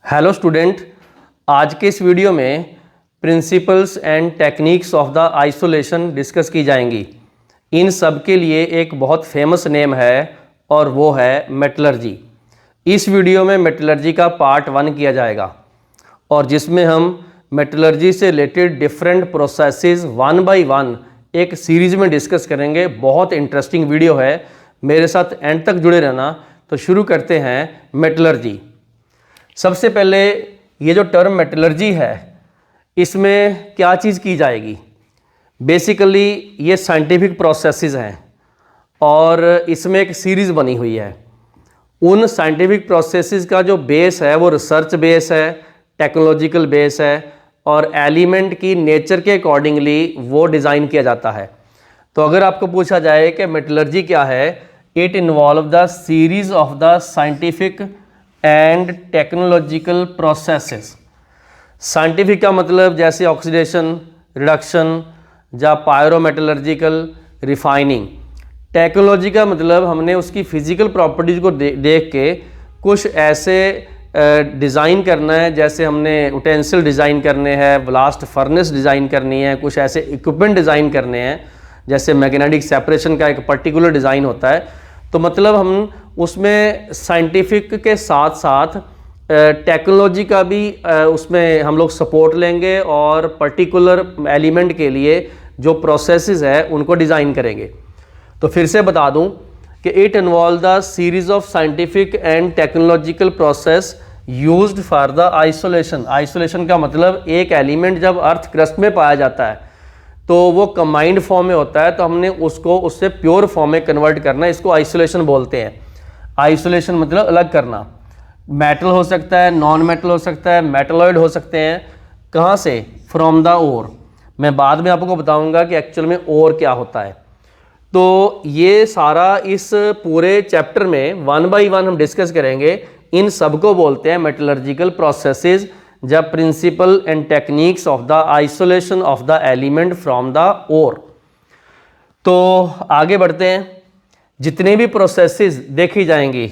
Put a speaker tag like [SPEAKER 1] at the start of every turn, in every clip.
[SPEAKER 1] Hello student, आज के इस वीडियो में principles and techniques of the isolation discuss की जाएंगी। इन सब के लिए एक बहुत फेमस नेम है और वो है मेटलर्जी। इस वीडियो में मेटलर्जी का पार्ट 1 किया जाएगा और जिसमें हम मेटलर्जी से रिलेटेड डिफरेंट प्रोसेसेस 1 बाय 1 एक सीरीज में डिस्कस करेंगे। बहुत इंटरेस्टिंग वीडियो है, मेरे साथ एंड तक जुड़े रहना। तो शुरू करते हैं मेटलर्जी। सबसे पहले ये जो टर्म मेटलर्जी है, इसमें क्या चीज़ की जाएगी? बेसिकली ये साइंटिफिक प्रोसेसेस हैं और इसमें एक सीरीज़ बनी हुई है। उन साइंटिफिक प्रोसेसेस का जो बेस है वो रिसर्च बेस है, टेक्नोलॉजिकल बेस है और एलिमेंट की नेचर के अकॉर्डिंगली वो डिज़ाइन किया जाता है। तो अगर आपको पूछा जाए कि मेटलर्जी क्या है, it involve the series of the scientific and technological processes. Scientific का मतलब जैसे ऑक्सीडेशन, रिडक्शन या पायरोमेटलर्जिकल रिफाइनिंग। टेक्नोलॉजी का मतलब हमने उसकी फिजिकल प्रॉपर्टीज़ को देख के कुछ ऐसे डिज़ाइन करना है, जैसे हमने उटेंसिल डिज़ाइन करने हैं, ब्लास्ट फर्नेस डिज़ाइन करनी है, कुछ ऐसे इक्विपमेंट डिज़ाइन करने हैं, जैसे मैग्नेटिक सेपरेशन का एक पर्टिकुलर डिज़ाइन होता है। तो मतलब हम उसमें साइंटिफिक के साथ साथ टेक्नोलॉजी का भी उसमें हम लोग सपोर्ट लेंगे और पर्टिकुलर एलिमेंट के लिए जो प्रोसेसेस है उनको डिज़ाइन करेंगे। तो फिर से बता दूं कि it involve the series of scientific and technological process used for the isolation. Isolation का मतलब एक एलिमेंट जब अर्थ क्रस्ट में पाया जाता है तो वो कंबाइंड फॉर्म में होता है, तो हमने उसको उससे प्योर फॉर्म में कन्वर्ट करना है। इसको आइसोलेशन बोलते हैं। आइसोलेशन मतलब अलग करना। मेटल हो सकता है, नॉन मेटल हो सकता है, मेटलॉइड हो सकते हैं। कहाँ से? From the ore. मैं बाद में आपको बताऊंगा कि एक्चुअल में ओर क्या होता है। तो ये सारा इस पूरे चैप्टर में 1 बाय 1 हम डिस्कस करेंगे। इन सबको बोलते हैं मेटलर्जिकल प्रोसेसेस, जब principle and techniques of the isolation of the element from the ore. तो आगे बढ़ते हैं। जितने भी प्रोसेसेस देखी जाएंगी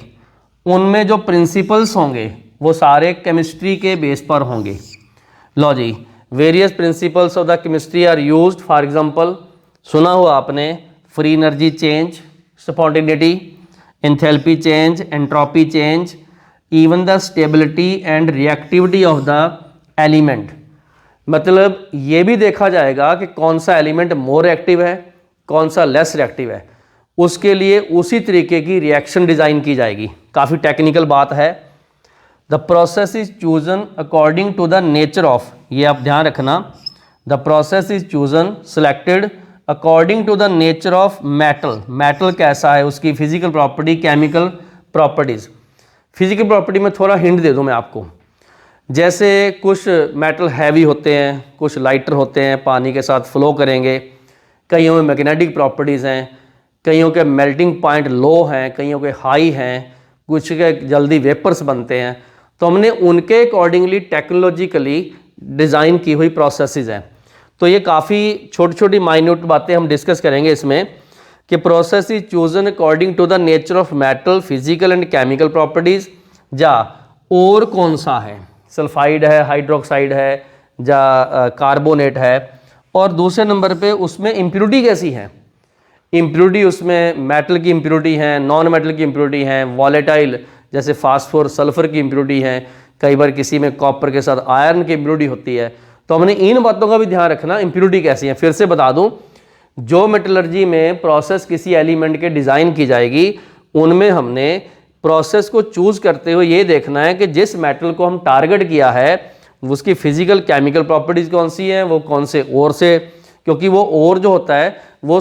[SPEAKER 1] उनमें जो प्रिंसिपल्स होंगे वो सारे केमिस्ट्री के बेस पर होंगे। लो जी, various principles of the chemistry are used. For example सुना हुआ आपने free energy change, spontaneity, enthalpy change, entropy change, even the stability and reactivity of the element. मतलब ये भी देखा जाएगा कि कौन सा एलिमेंट मोर रिएक्टिव है, कौन सा लेस रिएक्टिव है। उसके लिए उसी तरीके की रिएक्शन डिज़ाइन की जाएगी। काफ़ी टेक्निकल बात है। The process is chosen according to the nature of, ये आप ध्यान रखना, the process is chosen selected according to the nature of metal. Metal कैसा है, उसकी physical property, chemical properties. Physical property में थोड़ा हिंट दे दूं मैं आपको। जैसे कुछ मेटल हैवी होते हैं, कुछ लाइटर होते हैं, पानी के साथ फ्लो करेंगे। कईयों में मैग्नेटिक प्रॉपर्टीज़ हैं, कईयों के मेल्टिंग पॉइंट लो हैं, कईयों के हाई हैं, कुछ के जल्दी वेपर्स बनते हैं। तो हमने उनके अकॉर्डिंगली टेक्नोलॉजिकली डिज़ाइन की हुई प्रोसेसेस हैं। तो ये काफ़ी छोटी छोटी माइन्यूट बातें हम डिस्कस करेंगे इसमें कि process is chosen according to the nature of metal, physical and chemical properties. जा और कौन सा है, सल्फाइड है, हाइड्रोक्साइड है, जा कार्बोनेट है। और दूसरे नंबर पे उसमें इम्प्योरिटी कैसी है। इम्प्योरिटी उसमें मेटल की इम्प्योरिटी है, नॉन मेटल की इम्प्योरिटी है, वॉलेटाइल जैसे फास्फोर, सल्फर की इम्प्योरिटी है, कई बार किसी में कॉपर के साथ आयरन की इम्प्योरिटी होती है। तो हमने इन बातों का भी ध्यान रखना, इम्प्योरिटी कैसी है। फिर से बता दूं, जो मेटलर्जी में प्रोसेस किसी एलिमेंट के डिज़ाइन की जाएगी उनमें हमने प्रोसेस को चूज़ करते हुए ये देखना है कि जिस मेटल को हम टारगेट किया है उसकी फिजिकल केमिकल प्रॉपर्टीज़ कौन सी हैं, वो कौन से ओर से, क्योंकि वो ओर जो होता है वो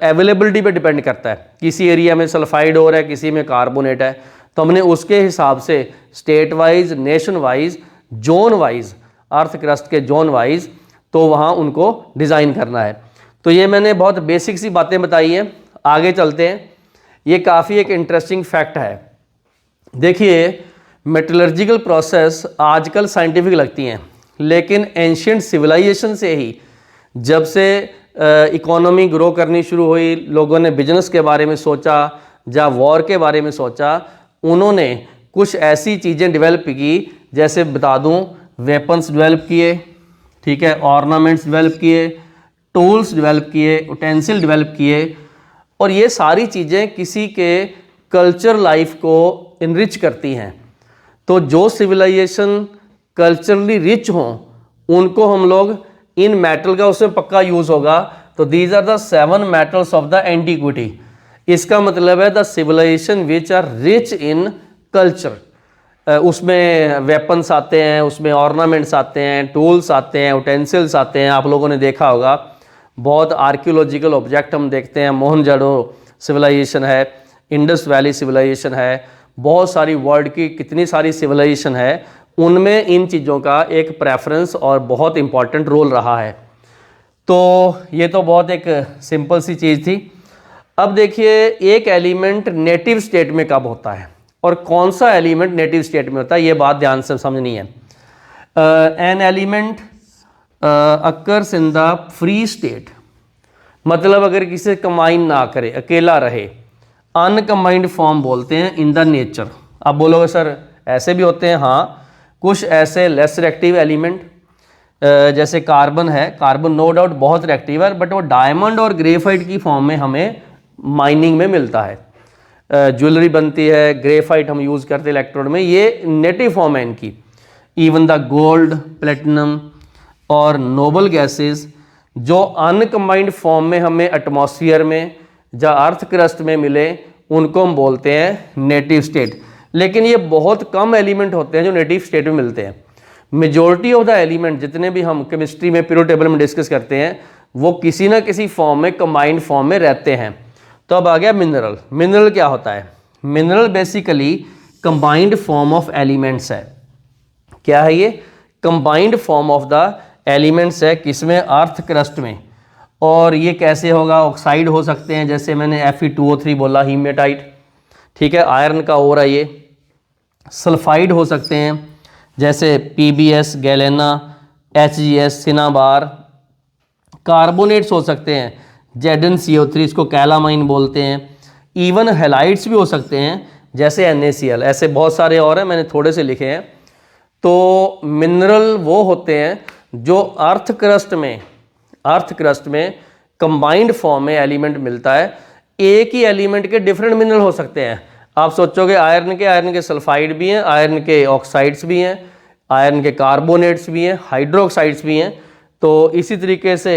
[SPEAKER 1] अवेलेबिलिटी पे डिपेंड करता है। किसी एरिया में सल्फाइड ओर है, किसी में कार्बोनेट है। तो हमने उसके हिसाब से state wise, nation wise, zone wise, earth crust के जोन वाइज तो वहाँ उनको डिज़ाइन करना है। तो ये मैंने बहुत बेसिक सी बातें बताई हैं। आगे चलते हैं। ये काफ़ी एक इंटरेस्टिंग फैक्ट है। देखिए, मेटलर्जिकल प्रोसेस आजकल साइंटिफिक लगती हैं, लेकिन एंशिएंट सिविलाइजेशन से ही, जब से इकोनॉमी ग्रो करनी शुरू हुई, लोगों ने बिजनेस के बारे में सोचा या वॉर के बारे में सोचा, उन्होंने कुछ ऐसी चीज़ें डेवलप की जैसे बता दूं, वेपन्स डेवलप किए, ठीक है, ऑर्नामेंट्स डेवलप किए, टूल्स डेवलप किए, उटेंसिल डेवलप किए, और ये सारी चीज़ें किसी के कल्चर लाइफ को इनरिच करती हैं। तो जो सिविलाइजेशन कल्चरली रिच हों उनको हम लोग इन मेटल का उसमें पक्का यूज़ होगा। तो these are the 7 metals of the antiquity. इसका मतलब है the civilization which are rich in culture. उसमें वेपन्स आते हैं, उसमें ऑर्नामेंट्स आते हैं, टूल्स आते हैं, उटेंसिल्स आते हैं। आप लोगों ने देखा होगा बहुत आर्कियोलॉजिकल ऑब्जेक्ट हम देखते हैं, मोहनजोदड़ो सिविलाइजेशन है, इंडस वैली सिविलाइजेशन है, बहुत सारी वर्ल्ड की कितनी सारी सिविलाइजेशन है, उनमें इन चीज़ों का एक प्रेफरेंस और बहुत इंपॉर्टेंट रोल रहा है। तो ये तो बहुत एक सिंपल सी चीज़ थी। अब देखिए एक एलिमेंट नेटिव स्टेट में कब होता है और कौन सा एलिमेंट नेटिव स्टेट में होता है, ये बात ध्यान से समझनी है। An element occurs in the free state, मतलब अगर किसी कंबाइन ना करे, अकेला रहे, अनकंबाइंड फॉर्म बोलते हैं इन द नेचर। आप बोलोगे सर ऐसे भी होते हैं, हाँ, कुछ ऐसे लेस रिएक्टिव एलिमेंट जैसे कार्बन है, कार्बन नो डाउट बहुत रिएक्टिव है, बट वो डायमंड और ग्रेफाइट की फॉर्म में हमें माइनिंग में मिलता है, ज्वेलरी बनती है, ग्रेफाइट हम यूज़ करते हैं इलेक्ट्रोड में, ये नेटिव फॉर्म है इनकी। इवन द गोल्ड, प्लेटिनम और नोबल गैसेस जो अनकम्बाइंड फॉर्म में हमें एटमॉस्फेयर में या अर्थ क्रस्ट में मिले, उनको हम बोलते हैं नेटिव स्टेट। लेकिन ये बहुत कम एलिमेंट होते हैं जो नेटिव स्टेट में मिलते हैं। मेजॉरिटी ऑफ द एलिमेंट जितने भी हम केमिस्ट्री में पीरियोडिक टेबल में डिस्कस करते हैं वो किसी ना किसी फॉर्म में, कंबाइंड फॉर्म में रहते हैं। तो अब आ गया मिनरल। मिनरल क्या होता है? Mineral basically combined form of elements है। क्या है ये? Combined form of the elements है, किसमें? अर्थ क्रस्ट में। और ये कैसे होगा? ऑक्साइड हो सकते हैं, जैसे मैंने Fe2O3 बोला, हीमेटाइट, ठीक है, आयरन का ओर है ये। सल्फाइड हो सकते हैं जैसे PbS, galena, HgS, cinnabar. Carbonates हो सकते हैं, ZnCO3, इसको कैलामाइन बोलते हैं। इवन हेलाइड्स भी हो सकते हैं जैसे NaCl। ऐसे बहुत सारे और हैं, मैंने थोड़े से लिखे हैं। तो मिनरल वो होते हैं जो अर्थ क्रस्ट में कंबाइंड फॉर्म में एलिमेंट मिलता है। एक ही एलिमेंट के डिफरेंट मिनरल हो सकते हैं। आप सोचोगे आयरन के सल्फाइड भी हैं, आयरन के ऑक्साइड्स भी हैं, आयरन के कार्बोनेट्स भी हैं, हाइड्रोक्साइड्स भी हैं। तो इसी तरीके से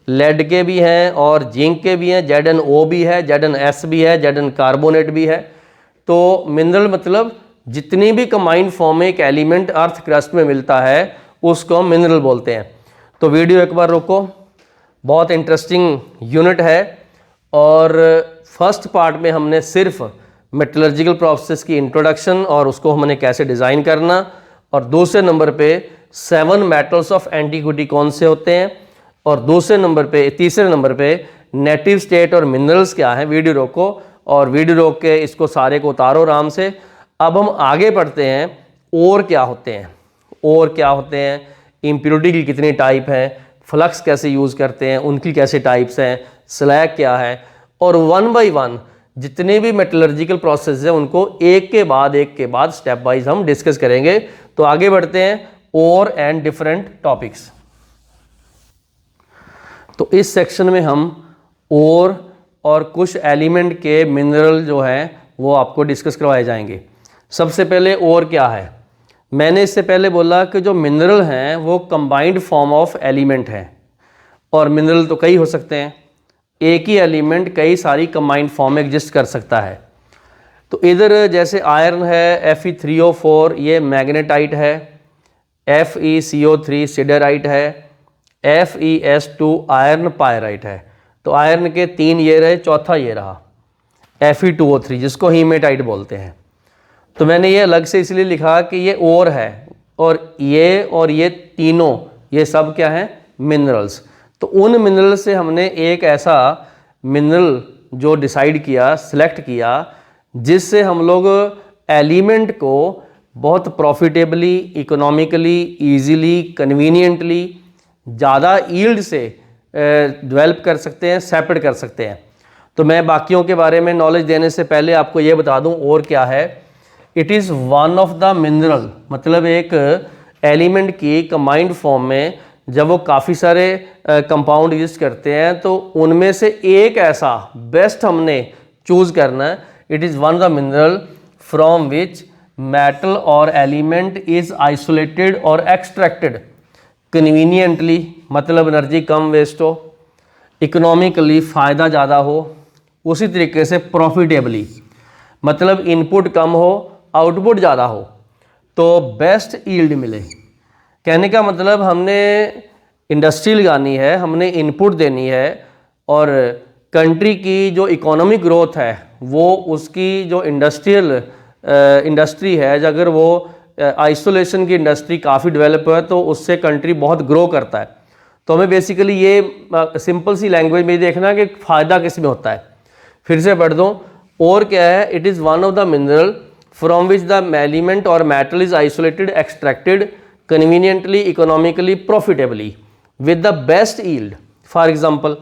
[SPEAKER 1] लेड के भी हैं और जिंक के भी हैं, ZnO भी है, ZnS भी है, Zn कार्बोनेट भी है। तो मिनरल मतलब जितनी भी कंबाइंड फॉर्म में एक एलिमेंट अर्थ क्रस्ट में मिलता है उसको हम मिनरल बोलते हैं। तो वीडियो एक बार रोको, बहुत इंटरेस्टिंग यूनिट है। और फर्स्ट पार्ट में हमने सिर्फ मेटलर्जिकल प्रोसेस की इंट्रोडक्शन और उसको हमने कैसे डिज़ाइन करना, और दूसरे नंबर पे 7 मेटल्स ऑफ एंटीक्विटी कौन से होते हैं, और तीसरे नंबर पे नेटिव स्टेट और मिनरल्स क्या हैं। वीडियो रोको और वीडियो रोक के इसको सारे को उतारो आराम से। अब हम आगे बढ़ते हैं, और क्या होते हैं, इम्प्योरिटी की कितनी टाइप है, फ्लक्स कैसे यूज़ करते हैं, उनकी कैसे टाइप्स हैं, स्लैग क्या है, और 1 बाय 1 जितने भी मेटलर्जिकल प्रोसेस हैं उनको एक के बाद स्टेप वाइज हम डिस्कस करेंगे। तो आगे बढ़ते हैं, और एंड डिफरेंट टॉपिक्स। तो इस सेक्शन में हम और कुछ एलिमेंट के मिनरल जो हैं वो आपको डिस्कस करवाए जाएंगे। सबसे पहले और क्या है? मैंने इससे पहले बोला कि जो मिनरल हैं वो कंबाइंड फॉर्म ऑफ एलिमेंट हैं, और मिनरल तो कई हो सकते हैं, एक ही एलिमेंट कई सारी कंबाइंड फॉर्म में एग्जिस्ट कर सकता है। तो इधर जैसे आयरन है Fe3O4, ये मैग्नेटाइट है, FeCO3 सिडराइट है, FeS2 आयरन पायराइट है। तो आयरन के 3 ये रहे, चौथा ये रहा Fe2O3 जिसको हीमेटाइट बोलते हैं। तो मैंने ये अलग से इसलिए लिखा कि ये और है, और ये तीनों, ये सब क्या हैं? मिनरल्स। तो उन मिनरल से हमने एक ऐसा मिनरल जो डिसाइड किया, सिलेक्ट किया, जिससे हम लोग एलिमेंट को बहुत प्रॉफिटेबली, इकोनॉमिकली, ईजीली, कन्वीनियंटली, ज़्यादा यील्ड से डेवलप कर सकते हैं, सेपरेट कर सकते हैं। तो मैं बाकियों के बारे में नॉलेज देने से पहले आपको ये बता दूं और क्या है। It is one of the mineral, मतलब एक एलिमेंट की कंबाइंड फॉर्म में जब वो काफ़ी सारे कंपाउंड यूज करते हैं तो उनमें से एक ऐसा बेस्ट हमने चूज करना है। It is one of the mineral from which metal और एलिमेंट इज आइसोलेटेड और एक्सट्रैक्टेड कन्वीनियंटली, मतलब एनर्जी कम वेस्ट हो, इकोनॉमिकली फ़ायदा ज़्यादा हो, उसी तरीके से प्रॉफिटेबली, मतलब इनपुट कम हो आउटपुट ज़्यादा हो, तो बेस्ट यील्ड मिले। कहने का मतलब हमने इंडस्ट्री लगानी है, हमने इनपुट देनी है और कंट्री की जो इकोनॉमिक ग्रोथ है वो उसकी जो इंडस्ट्री है, अगर वो आइसोलेशन की इंडस्ट्री काफ़ी डेवलप है तो उससे कंट्री बहुत ग्रो करता है। तो हमें बेसिकली ये सिंपल सी लैंग्वेज में देखना कि फ़ायदा किस में होता है। फिर से पढ़ दो, और क्या है, it is one of the mineral from which the element or metal is isolated extracted conveniently economically profitably with the best yield. For example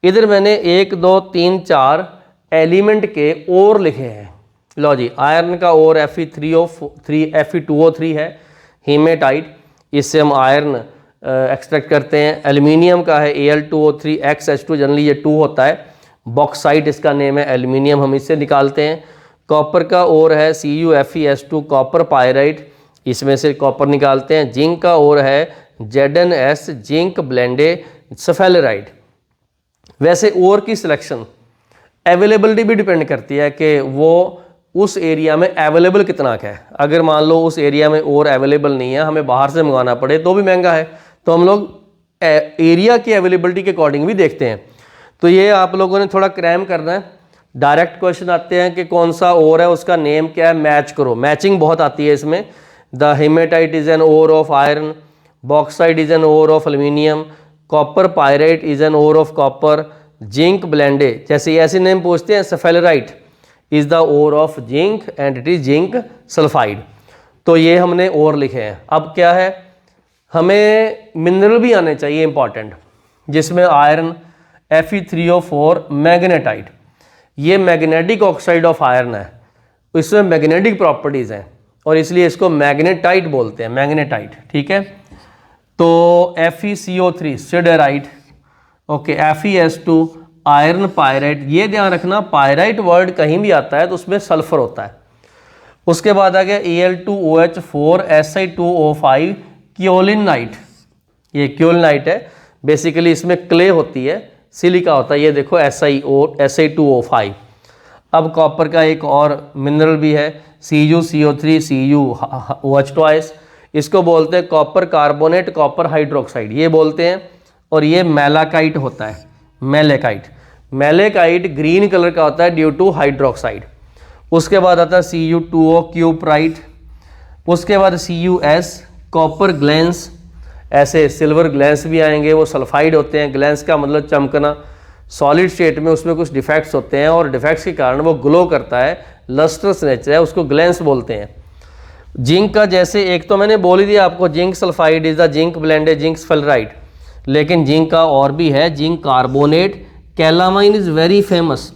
[SPEAKER 1] इधर मैंने 1 2 3 4 एलिमेंट के और लिखे हैं। लो जी, आयरन का और Fe2O3 है, हीमेटाइट, इससे हम आयरन एक्सट्रैक्ट करते हैं। एल्यूमिनियम का है Al2O3 XH2, जनरली ये 2 होता है, बॉक्साइट इसका नेम है, एल्यूमिनियम हम इससे निकालते हैं। कॉपर का और है CuFeS2 कॉपर पायराइट, इसमें से कॉपर निकालते हैं। जिंक का और है ZnS जिंक ब्लेंडे सफेलराइट। वैसे और की सिलेक्शन अवेलेबिलिटी भी डिपेंड करती है कि वो उस एरिया में अवेलेबल कितना का है। अगर मान लो उस एरिया में और अवेलेबल नहीं है, हमें बाहर से मंगाना पड़े तो भी महंगा है, तो हम लोग एरिया की अवेलेबिलिटी के अकॉर्डिंग भी देखते हैं। तो ये आप लोगों ने थोड़ा क्रैम करना है। डायरेक्ट क्वेश्चन आते हैं कि कौन सा और है, उसका नेम क्या है, मैच करो। मैचिंग बहुत आती है इसमें। The hematite is an ore of iron, bauxite is an ore of aluminium, copper pyrite is an ore of copper, zinc blende, जैसे ऐसे नेम पूछते हैं, sphalerite is the ore of zinc and it is zinc sulphide. तो ये हमने और लिखे हैं। अब क्या है, हमें मिनरल भी आने चाहिए इंपॉर्टेंट, जिसमें आयरन Fe3O4 मैग्नेटाइट, ये मैग्नेटिक ऑक्साइड ऑफ आयरन है, इसमें मैग्नेटिक प्रॉपर्टीज़ हैं और इसलिए इसको मैग्नेटाइट बोलते हैं, मैग्नेटाइट, ठीक है। तो FeCO3 siderite, okay, FeS2 iron pyrite. ये ध्यान रखना, पायराइट वर्ड कहीं भी आता है तो उसमें सल्फर होता है। उसके बाद आ गया Al2OH4 Si2O5 क्योलिनाइट, ये क्योलिनाइट है, बेसिकली इसमें क्ले होती है, सिलिका होता है, ये देखो Si2O5। अब कॉपर का एक और मिनरल भी है CuCO3 CuOH2, इसको बोलते हैं कॉपर कार्बोनेट, कॉपर हाइड्रोक्साइड ये बोलते हैं। और ये मैलाकाइट होता है, मैलेकाइट। मैलेकाइट ग्रीन कलर का होता है ड्यू टू हाइड्रोक्साइड। उसके बाद आता है Cu2O क्यूपराइट, उसके बाद Cus कॉपर ग्लैंस, ऐसे सिल्वर ग्लैंस भी आएंगे, वो सल्फाइड होते हैं। ग्लैंस का मतलब चमकना, सॉलिड स्टेट में उसमें कुछ डिफेक्ट्स होते हैं और डिफेक्ट्स के कारण वो ग्लो करता है, लस्ट्रस नेचर है, उसको ग्लैंस बोलते हैं। जिंक का जैसे एक तो मैंने बोल ही दिया आपको, zinc sulphide is the zinc blende zinc sulphide, लेकिन जिंक का और भी है, zinc carbonate, calamine is very famous,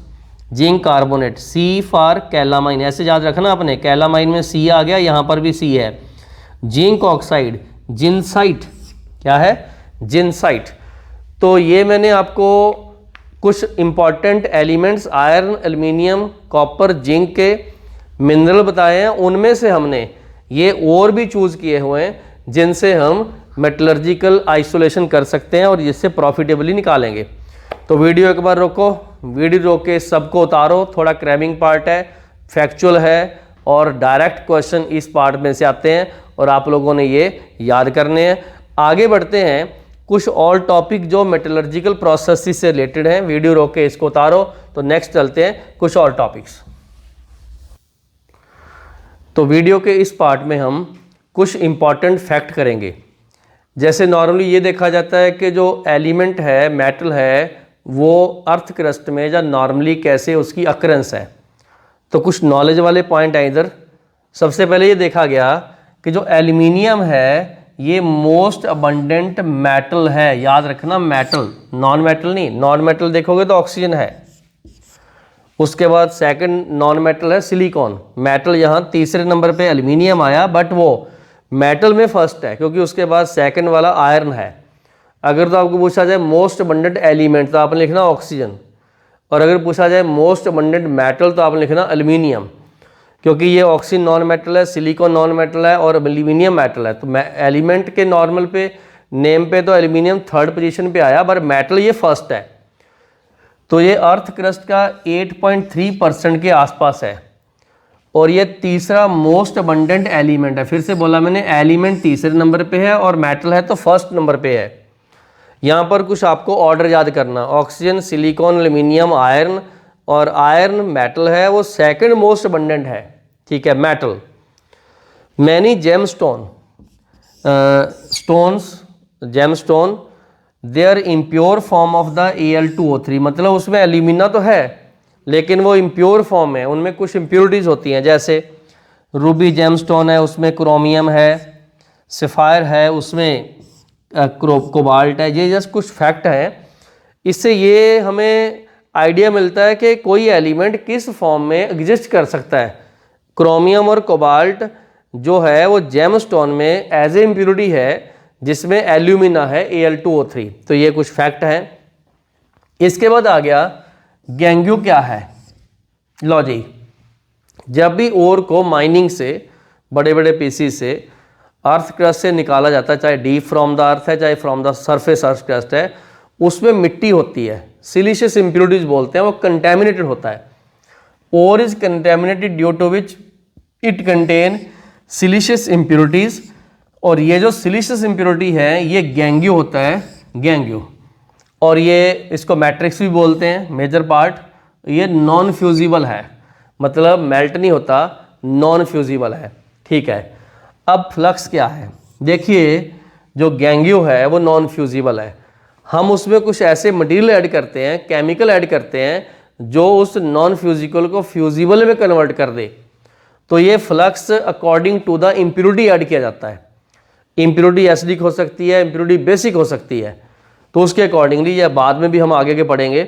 [SPEAKER 1] zinc carbonate, C for calamine, ऐसे याद रखना आपने, कैलामाइन में C आ गया, यहाँ पर भी C है। जिंक ऑक्साइड जिनसाइट, क्या है, जिनसाइट। तो ये मैंने आपको कुछ important elements iron, aluminium, copper, zinc के मिनरल बताए हैं, उनमें से हमने ये और भी चूज़ किए हुए हैं जिनसे हम मेटलर्जिकल आइसोलेशन कर सकते हैं और जिससे प्रॉफिटेबली निकालेंगे। तो वीडियो एक बार रोको, वीडियो रोक के सबको उतारो, थोड़ा क्रैमिंग पार्ट है, फैक्चुअल है और डायरेक्ट क्वेश्चन इस पार्ट में से आते हैं और आप लोगों ने ये याद करने हैं। आगे बढ़ते हैं, कुछ और टॉपिक जो मेटलर्जिकल प्रोसेस से रिलेटेड हैं, वीडियो रोक के इसको उतारो। तो नेक्स्ट चलते हैं कुछ और टॉपिक्स। तो वीडियो के इस पार्ट में हम कुछ इंपॉर्टेंट फैक्ट करेंगे। जैसे नॉर्मली ये देखा जाता है कि जो एलिमेंट है, मेटल है, वो अर्थ क्रस्ट में या नॉर्मली कैसे उसकी अकरेंस है। तो कुछ नॉलेज वाले पॉइंट हैं इधर। सबसे पहले ये देखा गया कि जो एल्यूमिनियम है ये मोस्ट अबंडेंट मेटल है, याद रखना, मेटल, नॉन मेटल नहीं। नॉन मेटल देखोगे तो ऑक्सीजन है। उसके बाद सेकंड नॉन मेटल है सिलिकॉन। मेटल यहाँ तीसरे नंबर पे एल्यूमिनियम आया, बट वो मेटल में फर्स्ट है क्योंकि उसके बाद सेकंड वाला आयरन है। अगर तो आपको पूछा जाए मोस्ट अबंडेंट एलिमेंट तो आपने लिखना ऑक्सीजन, और अगर पूछा जाए मोस्ट अबंडेंट मेटल तो आपने लिखना एल्यूमिनियम, क्योंकि ये ऑक्सीजन नॉन मेटल है, सिलिकॉन नॉन मेटल है और एल्यूमिनियम मेटल है। तो एलिमेंट के नॉर्मल पे नेम पे तो एल्यूमिनियम थर्ड पोजीशन पे आया, पर मेटल ये फर्स्ट है। तो ये अर्थ क्रस्ट का 8.3% के आसपास है और ये तीसरा मोस्ट अबंडेंट एलिमेंट है। फिर से बोला मैंने, एलिमेंट तीसरे नंबर पे है और मेटल है तो फर्स्ट नंबर पे है। यहाँ पर कुछ आपको ऑर्डर याद करना, ऑक्सीजन, सिलिकॉन, एल्यूमिनियम, आयरन, और आयरन मेटल है वो सेकंड मोस्ट अबंडेंट है, ठीक है, metal. Many gemstone gemstone they are impure form of the Al2O3, मतलब उसमें एल्यूमिना तो है लेकिन वो इम्प्योर फॉर्म है, उनमें कुछ इम्प्योरिटीज़ होती हैं। जैसे रूबी जेमस्टोन है, उसमें क्रोमियम है, सफ़ायर है, उसमें कोबाल्ट है। ये जस्ट कुछ फैक्ट हैं, इससे ये हमें आइडिया मिलता है कि कोई एलिमेंट किस फॉर्म में एग्जिस्ट कर सकता है। क्रोमियम और कोबाल्ट जो है वो जेमस्टोन में एज ए इम्प्योरिटी है जिसमें एल्यूमिना है Al2O3। तो ये कुछ फैक्ट हैं। इसके बाद आ गया गैंग्यू क्या है। लो जी, जब भी ओर को माइनिंग से बड़े बड़े पीसीस से अर्थ क्रस्ट से निकाला जाता है, चाहे डीप फ्रॉम द अर्थ है चाहे from the surface earth crust है, उसमें मिट्टी होती है, सिलिशियस इम्प्योरिटीज बोलते हैं, वो कंटेमिनेटेड होता है। Ore is contaminated due to which it contain siliceous impurities, और ये जो सिलिशियस इम्प्योरिटी है ये गैंग्यू होता है, गैंग्यू। और ये इसको मैट्रिक्स भी बोलते हैं, मेजर पार्ट। ये नॉन फ्यूजिबल है, मतलब मेल्ट नहीं होता, नॉन फ्यूजिबल है, ठीक है। अब फ्लक्स क्या है, देखिए जो गैंग्यू है वो नॉन फ्यूजिबल है। हम उसमें कुछ ऐसे मटेरियल ऐड करते हैं, केमिकल ऐड करते हैं जो उस नॉन फ्यूजिबल को फ्यूजिबल में कन्वर्ट कर दे। तो ये flux according to the impurity add किया जाता है। इम्प्योरिटी एसिडिक हो सकती है, इम्प्योरिटी बेसिक हो सकती है, तो उसके अकॉर्डिंगली या बाद में भी हम आगे के पढ़ेंगे।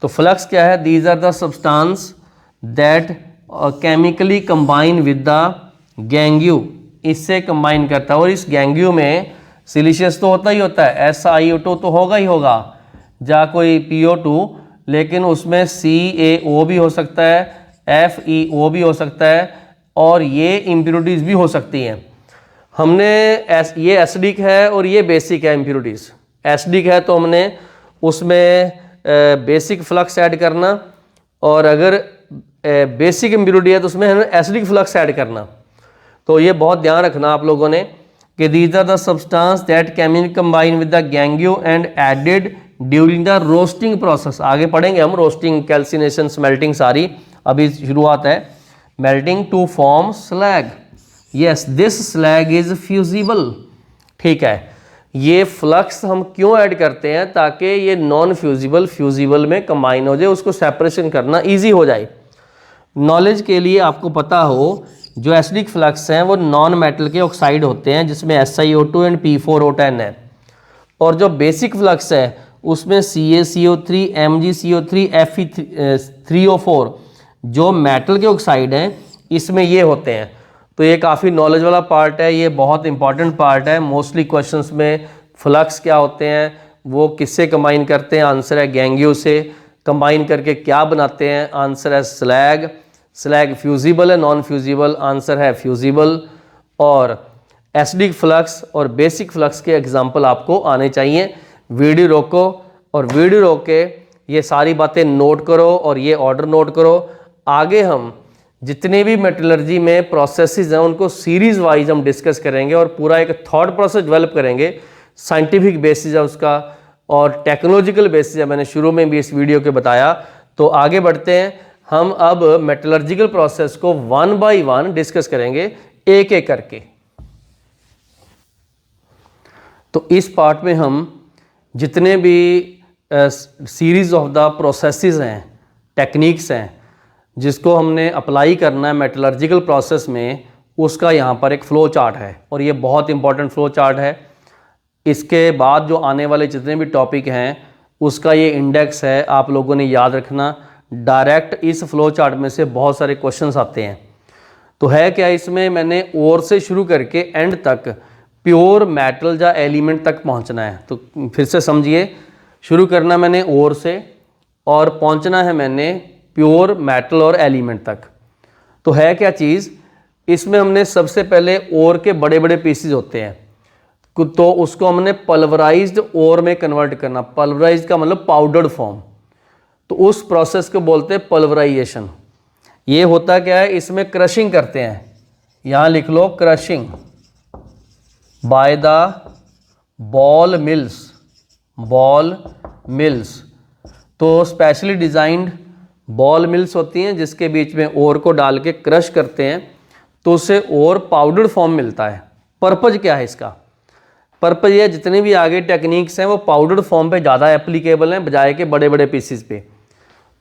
[SPEAKER 1] तो फ्लक्स क्या है, these are the substance that chemically combine with the gangue, इससे कंबाइन करता है। और इस गैंग्यू में सिलिशियस तो होता ही होता है, SiO2 तो होगा ही होगा, या कोई PO2, लेकिन उसमें CaO भी हो सकता है, FeO भी हो सकता है, और ये इम्प्योरिटीज़ भी हो सकती हैं। हमने ये एसिडिक है और ये बेसिक है इम्प्योरिटीज़। एसिडिक है तो हमने उसमें बेसिक फ्लक्स ऐड करना, और अगर बेसिक इम्प्योरिटी है तो उसमें हमें एसिडिक फ्लक्स ऐड करना। तो ये बहुत ध्यान रखना आप लोगों ने कि these are the substance that can combine with the gangue and added during the roasting process. आगे पढ़ेंगे हम रोस्टिंग, कैल्सिनेशन, स्मेल्टिंग, सारी अभी शुरुआत है। Melting to form slag, yes this slag is fusible, ठीक है। ये फ्लक्स हम क्यों ऐड करते हैं, ताकि ये नॉन फ्यूजिबल फ्यूजिबल में कंबाइन हो जाए, उसको सेपरेशन करना इजी हो जाए। नॉलेज के लिए आपको पता हो, जो एसिडिक फ्लक्स हैं वो नॉन मेटल के ऑक्साइड होते हैं जिसमें SiO2 एंड P4O10 है, और जो बेसिक फ्लक्स है उसमें CaCO3, MgCO3, Fe3O4 जो मेटल के ऑक्साइड हैं इसमें ये होते हैं। तो ये काफ़ी नॉलेज वाला पार्ट है, ये बहुत इंपॉर्टेंट पार्ट है। मोस्टली क्वेश्चंस में फ्लक्स क्या होते हैं, वो किससे कंबाइन करते हैं, आंसर है गैंग्यू से। कंबाइन करके क्या बनाते हैं, आंसर है स्लैग। स्लैग फ्यूजिबल है, नॉन फ्यूजिबल, आंसर है फ्यूजिबल। और एसिडिक फ्लक्स और बेसिक फ्लक्स के एग्जाम्पल आपको आने चाहिए। वीडियो रोको और वीडियो रोक के ये सारी बातें नोट करो और ये ऑर्डर नोट करो। आगे हम जितने भी मेटलर्जी में प्रोसेसेस हैं उनको सीरीज वाइज हम डिस्कस करेंगे और पूरा एक थॉट प्रोसेस डेवलप करेंगे। साइंटिफिक बेसिस है उसका और टेक्नोलॉजिकल बेसिस है, मैंने शुरू में भी इस वीडियो के बताया। तो आगे बढ़ते हैं, हम अब मेटलर्जिकल प्रोसेस को 1 बाय 1 डिस्कस करेंगे, एक एक करके। तो इस पार्ट में हम जितने भी सीरीज ऑफ द प्रोसेसेस हैं, टेक्निक्स हैं, जिसको हमने अप्लाई करना है मेटलर्जिकल प्रोसेस में, उसका यहाँ पर एक फ़्लो चार्ट है और ये बहुत इंपॉर्टेंट फ़्लो चार्ट है। इसके बाद जो आने वाले जितने भी टॉपिक हैं उसका ये इंडेक्स है, आप लोगों ने याद रखना। डायरेक्ट इस फ्लो चार्ट में से बहुत सारे क्वेश्चंस आते हैं। तो है क्या, इसमें मैंने ओर से शुरू करके एंड तक प्योर मेटल या एलिमेंट तक पहुंचना है। तो फिर से समझिए, शुरू करना मैंने ओर से और पहुंचना है मैंने प्योर मेटल और एलिमेंट तक। तो है क्या चीज़, इसमें हमने सबसे पहले ओर के बड़े बड़े पीसेज होते हैं, तो उसको हमने पल्वराइज्ड ओर में कन्वर्ट करना। पल्वराइज्ड का मतलब पाउडर्ड फॉर्म, तो उस प्रोसेस को बोलते हैं पल्वराइजेशन। ये होता क्या है, इसमें क्रशिंग करते हैं, यहाँ लिख लो crushing by the ball mills. Ball mills तो स्पेशली डिज़ाइंड बॉल मिल्स होती हैं जिसके बीच में ओर को डाल के क्रश करते हैं, तो उससे और पाउडर्ड फॉर्म मिलता है। पर्पज क्या है इसका, पर्पज ये जितने भी आगे टेक्निक्स हैं वो पाउडर्ड फॉर्म पे ज़्यादा एप्लीकेबल हैं बजाय के बड़े बड़े पीसीस पे।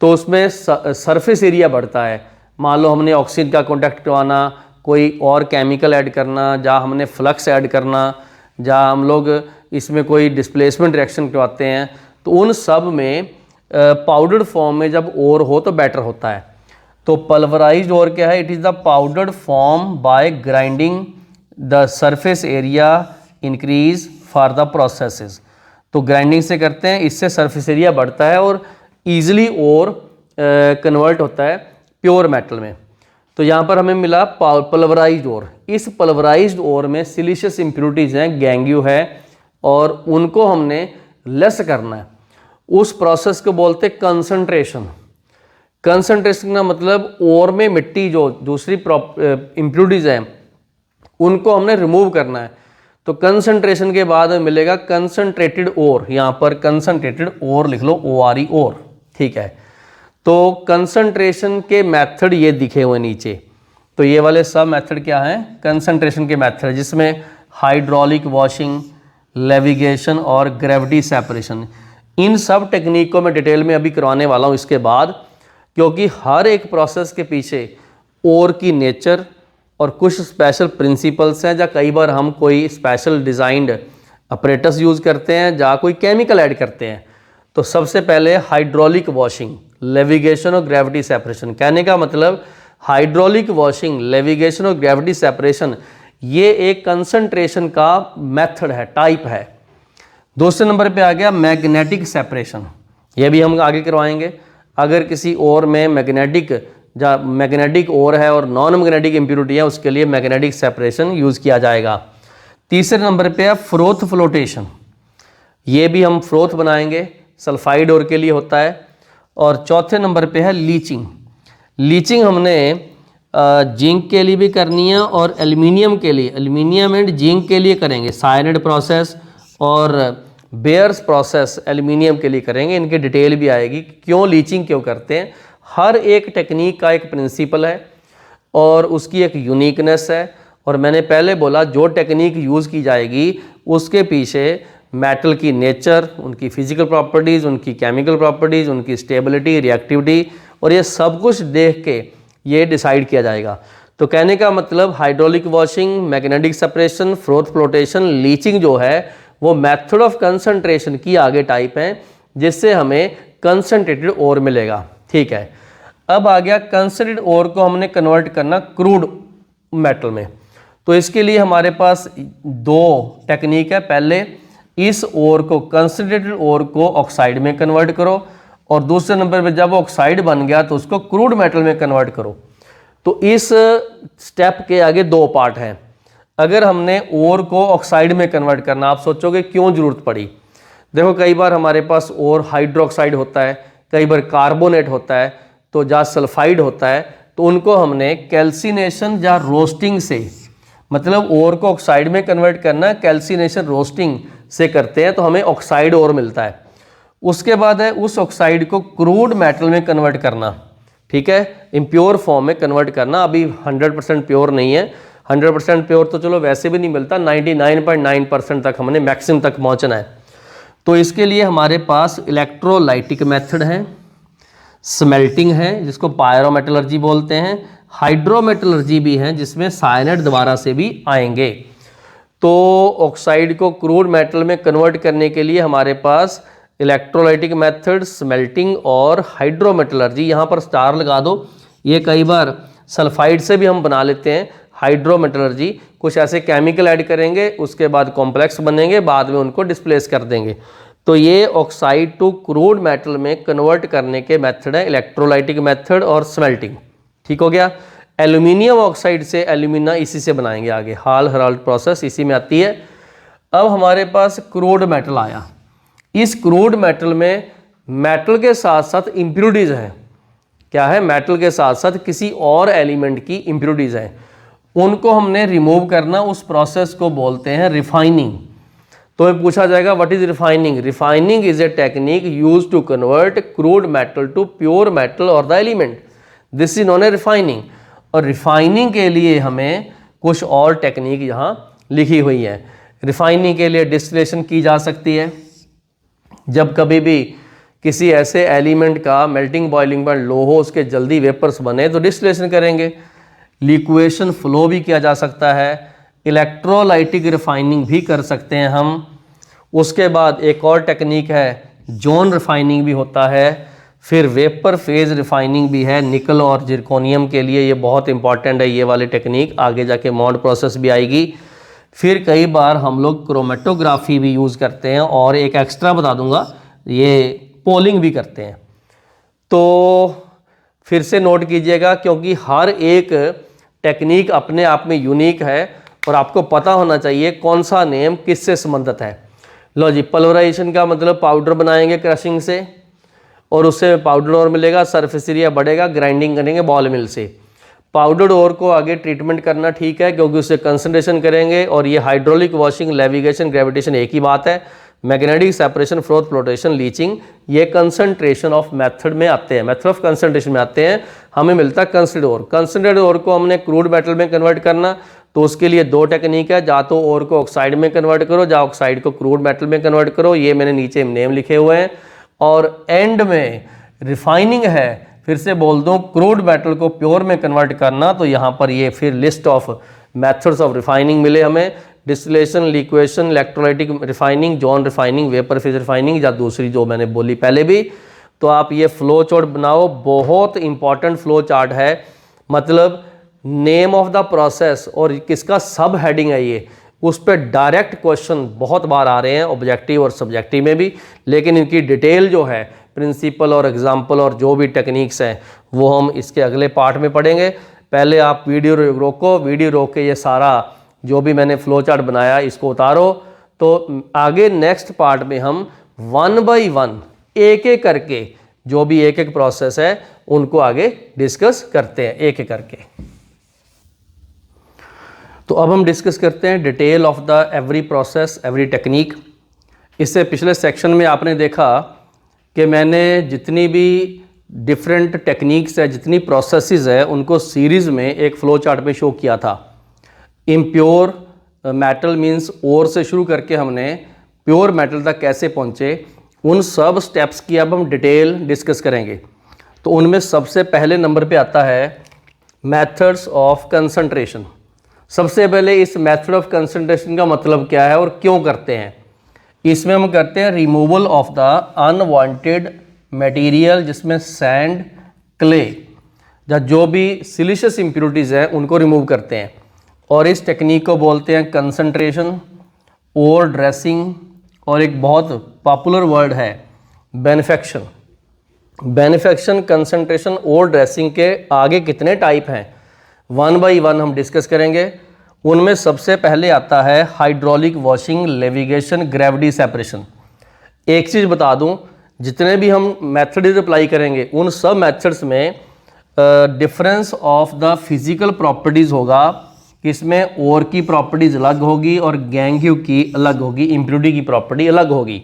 [SPEAKER 1] तो उसमें सरफेस एरिया बढ़ता है। मान लो हमने ऑक्सीजन का कॉन्टैक्ट करवाना, कोई और केमिकल ऐड करना, जहाँ हमने फ्लक्स ऐड करना, जहाँ हम लोग इसमें कोई डिस्प्लेसमेंट रिएक्शन करवाते हैं, तो उन सब में पाउडर्ड फॉर्म में जब ओर हो तो बेटर होता है। तो पल्वराइज्ड ओर क्या है, it is the powdered form by grinding the surface area increase for the processes. तो ग्राइंडिंग से करते हैं, इससे सरफेस एरिया बढ़ता है और ईजिली ओर कन्वर्ट होता है प्योर मेटल में। तो यहाँ पर हमें मिला पल्वराइज्ड ओर। इस पल्वराइज्ड ओर में सिलिशियस इम्प्योरिटीज़ हैं, गैंग्यू है, और उनको हमने लेस करना है। उस प्रोसेस को बोलते हैं कंसंट्रेशन। कंसंट्रेशन का मतलब ओर में मिट्टी जो दूसरी इम्प्योरिटीज़ हैं उनको हमने रिमूव करना है। तो कंसंट्रेशन के बाद हमें मिलेगा कंसंट्रेटेड ओर। यहाँ पर कंसंट्रेटेड ओर लिख लो, ORE ओर, ठीक है। तो कंसंट्रेशन के मेथड ये दिखे हुए नीचे। तो ये वाले सब मेथड क्या हैं, कंसंट्रेशन के मेथड, जिसमें हाइड्रोलिक वॉशिंग, लेविगेशन और ग्रेविटी सेपरेशन। इन सब टेक्निक को मैं डिटेल में अभी करवाने वाला हूँ इसके बाद, क्योंकि हर एक प्रोसेस के पीछे ओर की नेचर और कुछ स्पेशल प्रिंसिपल्स हैं। या कई बार हम कोई स्पेशल डिज़ाइंड अपरेटस यूज़ करते हैं, या कोई केमिकल ऐड करते हैं। तो सबसे पहले हाइड्रोलिक वॉशिंग, लेविगेशन और ग्रेविटी सेपरेशन। कहने का मतलब हाइड्रोलिक वॉशिंग, लेविगेशन और ग्रेविटी सेपरेशन ये एक कंसंट्रेशन का मेथड है, टाइप है। दूसरे नंबर पे आ गया मैग्नेटिक सेपरेशन। ये भी हम आगे करवाएंगे। अगर किसी ओर में मैग्नेटिक ओर है और नॉन मैग्नेटिक इम्प्योरिटी है, उसके लिए मैग्नेटिक सेपरेशन यूज़ किया जाएगा। तीसरे नंबर पे है फ्रोथ फ्लोटेशन। ये भी हम फ्रोथ बनाएंगे, सल्फाइड ओर के लिए होता है। और चौथे नंबर पे है लीचिंग। लीचिंग हमने जिंक के लिए भी करनी है और एल्युमिनियम के लिए, एल्युमिनियम एंड जिंक के लिए करेंगे। साइनाइड प्रोसेस और बेयर्स प्रोसेस एल्युमिनियम के लिए करेंगे। इनकी डिटेल भी आएगी, क्यों लीचिंग क्यों करते हैं। हर एक टेक्निक का एक प्रिंसिपल है और उसकी एक यूनिकनेस है। और मैंने पहले बोला जो टेक्निक यूज़ की जाएगी उसके पीछे मेटल की नेचर, उनकी फिजिकल प्रॉपर्टीज़, उनकी केमिकल प्रॉपर्टीज़, उनकी स्टेबिलिटी, रिएक्टिविटी, और ये सब कुछ देख के ये डिसाइड किया जाएगा। तो कहने का मतलब hydraulic washing, magnetic separation, froth flotation, leaching जो है वो मेथड ऑफ कंसंट्रेशन की आगे टाइप है, जिससे हमें कंसंट्रेटेड ओर मिलेगा। ठीक है, अब आ गया कंसंट्रेटेड ओर को हमने कन्वर्ट करना क्रूड मेटल में। तो इसके लिए हमारे पास दो टेक्निक है। पहले इस ओर को, कंसंट्रेटेड ओर को ऑक्साइड में कन्वर्ट करो, और दूसरे नंबर पे जब ऑक्साइड बन गया तो उसको क्रूड मेटल में कन्वर्ट करो। तो इस स्टेप के आगे दो पार्ट हैं। अगर हमने ओर को ऑक्साइड में कन्वर्ट करना, आप सोचोगे क्यों जरूरत पड़ी। देखो कई बार हमारे पास ओर हाइड्रोक्साइड होता है, कई बार कार्बोनेट होता है, तो जहाँ सल्फाइड होता है, तो उनको हमने कैल्सिनेशन या रोस्टिंग से, मतलब ओर को ऑक्साइड में कन्वर्ट करना कैल्सिनेशन रोस्टिंग से करते हैं, तो हमें ऑक्साइड ओर मिलता है। उसके बाद है उस ऑक्साइड को क्रूड मेटल में कन्वर्ट करना। ठीक है, इम्प्योर फॉर्म में कन्वर्ट करना। अभी 100% प्योर नहीं है, 100% प्योर तो चलो वैसे भी नहीं मिलता, 99.9% तक हमने मैक्सिमम तक पहुंचना है। तो इसके लिए हमारे पास इलेक्ट्रोलाइटिक मेथड है, स्मेल्टिंग है जिसको पायरोमेटलर्जी बोलते हैं, हाइड्रोमेटलर्जी भी है जिसमें साइनाइड द्वारा से भी आएंगे। तो ऑक्साइड को क्रूड मेटल में कन्वर्ट करने के लिए हमारे पास इलेक्ट्रोलाइटिक मेथड, स्मेल्टिंग और हाइड्रोमेटलर्जी। यहाँ पर स्टार लगा दो, ये कई बार सल्फाइड से भी हम बना लेते हैं। हाइड्रोमेटलर्जी कुछ ऐसे केमिकल ऐड करेंगे, उसके बाद कॉम्प्लेक्स बनेंगे, बाद में उनको डिस्प्लेस कर देंगे। तो ये ऑक्साइड टू क्रूड मेटल में कन्वर्ट करने के मेथड है, इलेक्ट्रोलाइटिक मेथड और स्मेल्टिंग। ठीक हो गया। एल्यूमिनियम ऑक्साइड से एल्यूमिना इसी से बनाएंगे आगे, हाल हेराल्ड प्रोसेस इसी में आती है। अब हमारे पास क्रूड मेटल आया। इस क्रूड मेटल में मेटल के साथ साथ इम्प्योरिटीज हैं। क्या है? मेटल के साथ साथ किसी और एलिमेंट की इम्प्योरिटीज हैं, उनको हमने रिमूव करना। उस प्रोसेस को बोलते हैं रिफाइनिंग। तो ये पूछा जाएगा what is refining? Refining is a technique use to convert crude metal to pure metal और the element, this is non a refining. और रिफाइनिंग के लिए हमें कुछ और टेक्निक यहाँ लिखी हुई है। रिफाइनिंग के लिए डिस्टिलेशन की जा सकती है। जब कभी भी किसी ऐसे एलिमेंट का मेल्टिंग बॉइलिंग पर लो हो, उसके जल्दी वेपर्स बने, तो डिस्टिलेशन करेंगे। लिक्वेशन फ्लो भी किया जा सकता है। इलेक्ट्रोलाइटिक रिफाइनिंग भी कर सकते हैं हम। उसके बाद एक और टेक्निक है जोन रिफाइनिंग भी होता है। फिर वेपर फेज रिफाइनिंग भी है, निकल और जिरकोनियम के लिए ये बहुत इंपॉर्टेंट है, ये वाली टेक्निक आगे जाके मॉड प्रोसेस भी आएगी। फिर कई बार हम लोग क्रोमेटोग्राफी भी यूज़ करते हैं, और एक एक्स्ट्रा बता दूंगा, ये पोलिंग भी करते हैं। तो फिर से नोट कीजिएगा, क्योंकि हर एक टेक्निक अपने आप में यूनिक है और आपको पता होना चाहिए कौन सा नेम किससे संबंधित है। लो जी, पल्वराइजेशन का मतलब पाउडर बनाएंगे क्रशिंग से, और उससे पाउडर और मिलेगा, सरफेस एरिया बढ़ेगा, ग्राइंडिंग करेंगे बॉल मिल से। पाउडर्ड ओर को आगे ट्रीटमेंट करना ठीक है, क्योंकि उससे कंसंट्रेशन करेंगे। और ये हाइड्रोलिक वॉशिंग, लेविगेशन, ग्रेविटेशन एक ही बात है। Magnetic separation, froth flotation, leaching, ये कंसंट्रेशन ऑफ मेथड में आते हैं, मेथड ऑफ कंसंट्रेशन में आते हैं। हमें मिलता है कंसंट्रेटेड ओर। कंसंट्रेटेड ओर को हमने क्रूड मेटल में कन्वर्ट करना, तो उसके लिए दो टेक्निक है, जा तो ओर को ऑक्साइड में कन्वर्ट करो, या ऑक्साइड को क्रूड मेटल में कन्वर्ट करो। ये मैंने नीचे नेम लिखे हुए हैं। और एंड में रिफाइनिंग है, फिर से बोल दूं, क्रूड मेटल को प्योर में कन्वर्ट करना। तो यहाँ पर ये फिर list of methods of refining मिले हमें, distillation, liquation, electrolytic refining, John refining, vapour phase refining, या दूसरी जो मैंने बोली पहले भी। तो आप ये फ्लो चार्ट बनाओ, बहुत इंपॉर्टेंट फ्लो चार्ट है। मतलब नेम ऑफ द प्रोसेस और किसका सब हेडिंग है ये, उस पर डायरेक्ट क्वेश्चन बहुत बार आ रहे हैं, ऑब्जेक्टिव और सब्जेक्टिव में भी। लेकिन इनकी डिटेल जो है, प्रिंसिपल और एग्जाम्पल और जो भी टेक्निक्स हैं, वो हम इसके अगले पार्ट में पढ़ेंगे। पहले आप वीडियो रोको, वीडियो रोक के ये सारा जो भी मैंने फ्लो चार्ट बनाया इसको उतारो। तो आगे नेक्स्ट पार्ट में हम 1 बाय 1 एक एक करके जो भी एक एक प्रोसेस है उनको आगे डिस्कस करते हैं एक एक करके। तो अब हम डिस्कस करते हैं detail of the every process, every technique. इससे पिछले सेक्शन में आपने देखा कि मैंने जितनी भी डिफरेंट टेक्निक्स है, जितनी प्रोसेसेस है, उनको सीरीज़ में एक फ्लो चार्ट में शो किया था। इम्प्योर मेटल मीन्स ओर से शुरू करके हमने प्योर मेटल तक कैसे पहुँचे, उन सब स्टेप्स की अब हम डिटेल डिस्कस करेंगे। तो उनमें सबसे पहले नंबर पे आता है मेथड्स ऑफ कंसंट्रेशन। सबसे पहले इस मेथड ऑफ कंसंट्रेशन का मतलब क्या है और क्यों करते हैं। इसमें हम करते हैं removal of the unwanted material, जिसमें सैंड, क्ले या जो भी सिलिशियस इम्प्योरिटीज़ हैं उनको रिमूव करते हैं। और इस टेक्निक को बोलते हैं कंसंट्रेशन, ओर ड्रेसिंग, और एक बहुत पॉपुलर वर्ड है बेनिफेक्शन। बेनिफेक्शन, कंसंट्रेशन, ओर ड्रेसिंग के आगे कितने टाइप हैं 1 बाय 1 हम डिस्कस करेंगे। उनमें सबसे पहले आता है hydraulic washing, levigation, gravity separation. एक चीज़ बता दूं, जितने भी हम मेथड्स अप्लाई करेंगे उन सब मेथड्स में difference of the physical properties होगा। इसमें ओर की प्रॉपर्टीज़ अलग होगी और गैंग्यू की अलग होगी, इम्प्योरिटी की प्रॉपर्टी अलग होगी।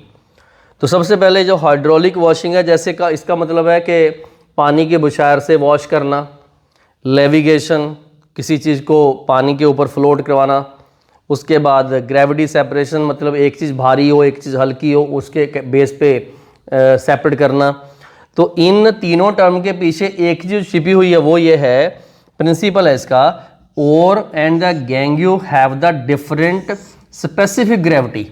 [SPEAKER 1] तो सबसे पहले जो हाइड्रोलिक वॉशिंग है, जैसे का इसका मतलब है कि पानी के बुशायर से वॉश करना। लेविगेशन, किसी चीज़ को पानी के ऊपर फ्लोट करवाना। उसके बाद ग्रेविटी सेपरेशन, मतलब एक चीज़ भारी हो एक चीज़ हल्की हो उसके बेस पे सेपरेट करना। तो इन तीनों टर्म के पीछे एक चीज़ छिपी हुई है, वो ये है, प्रिंसिपल है इसका, ore and the gangue have the different specific gravity.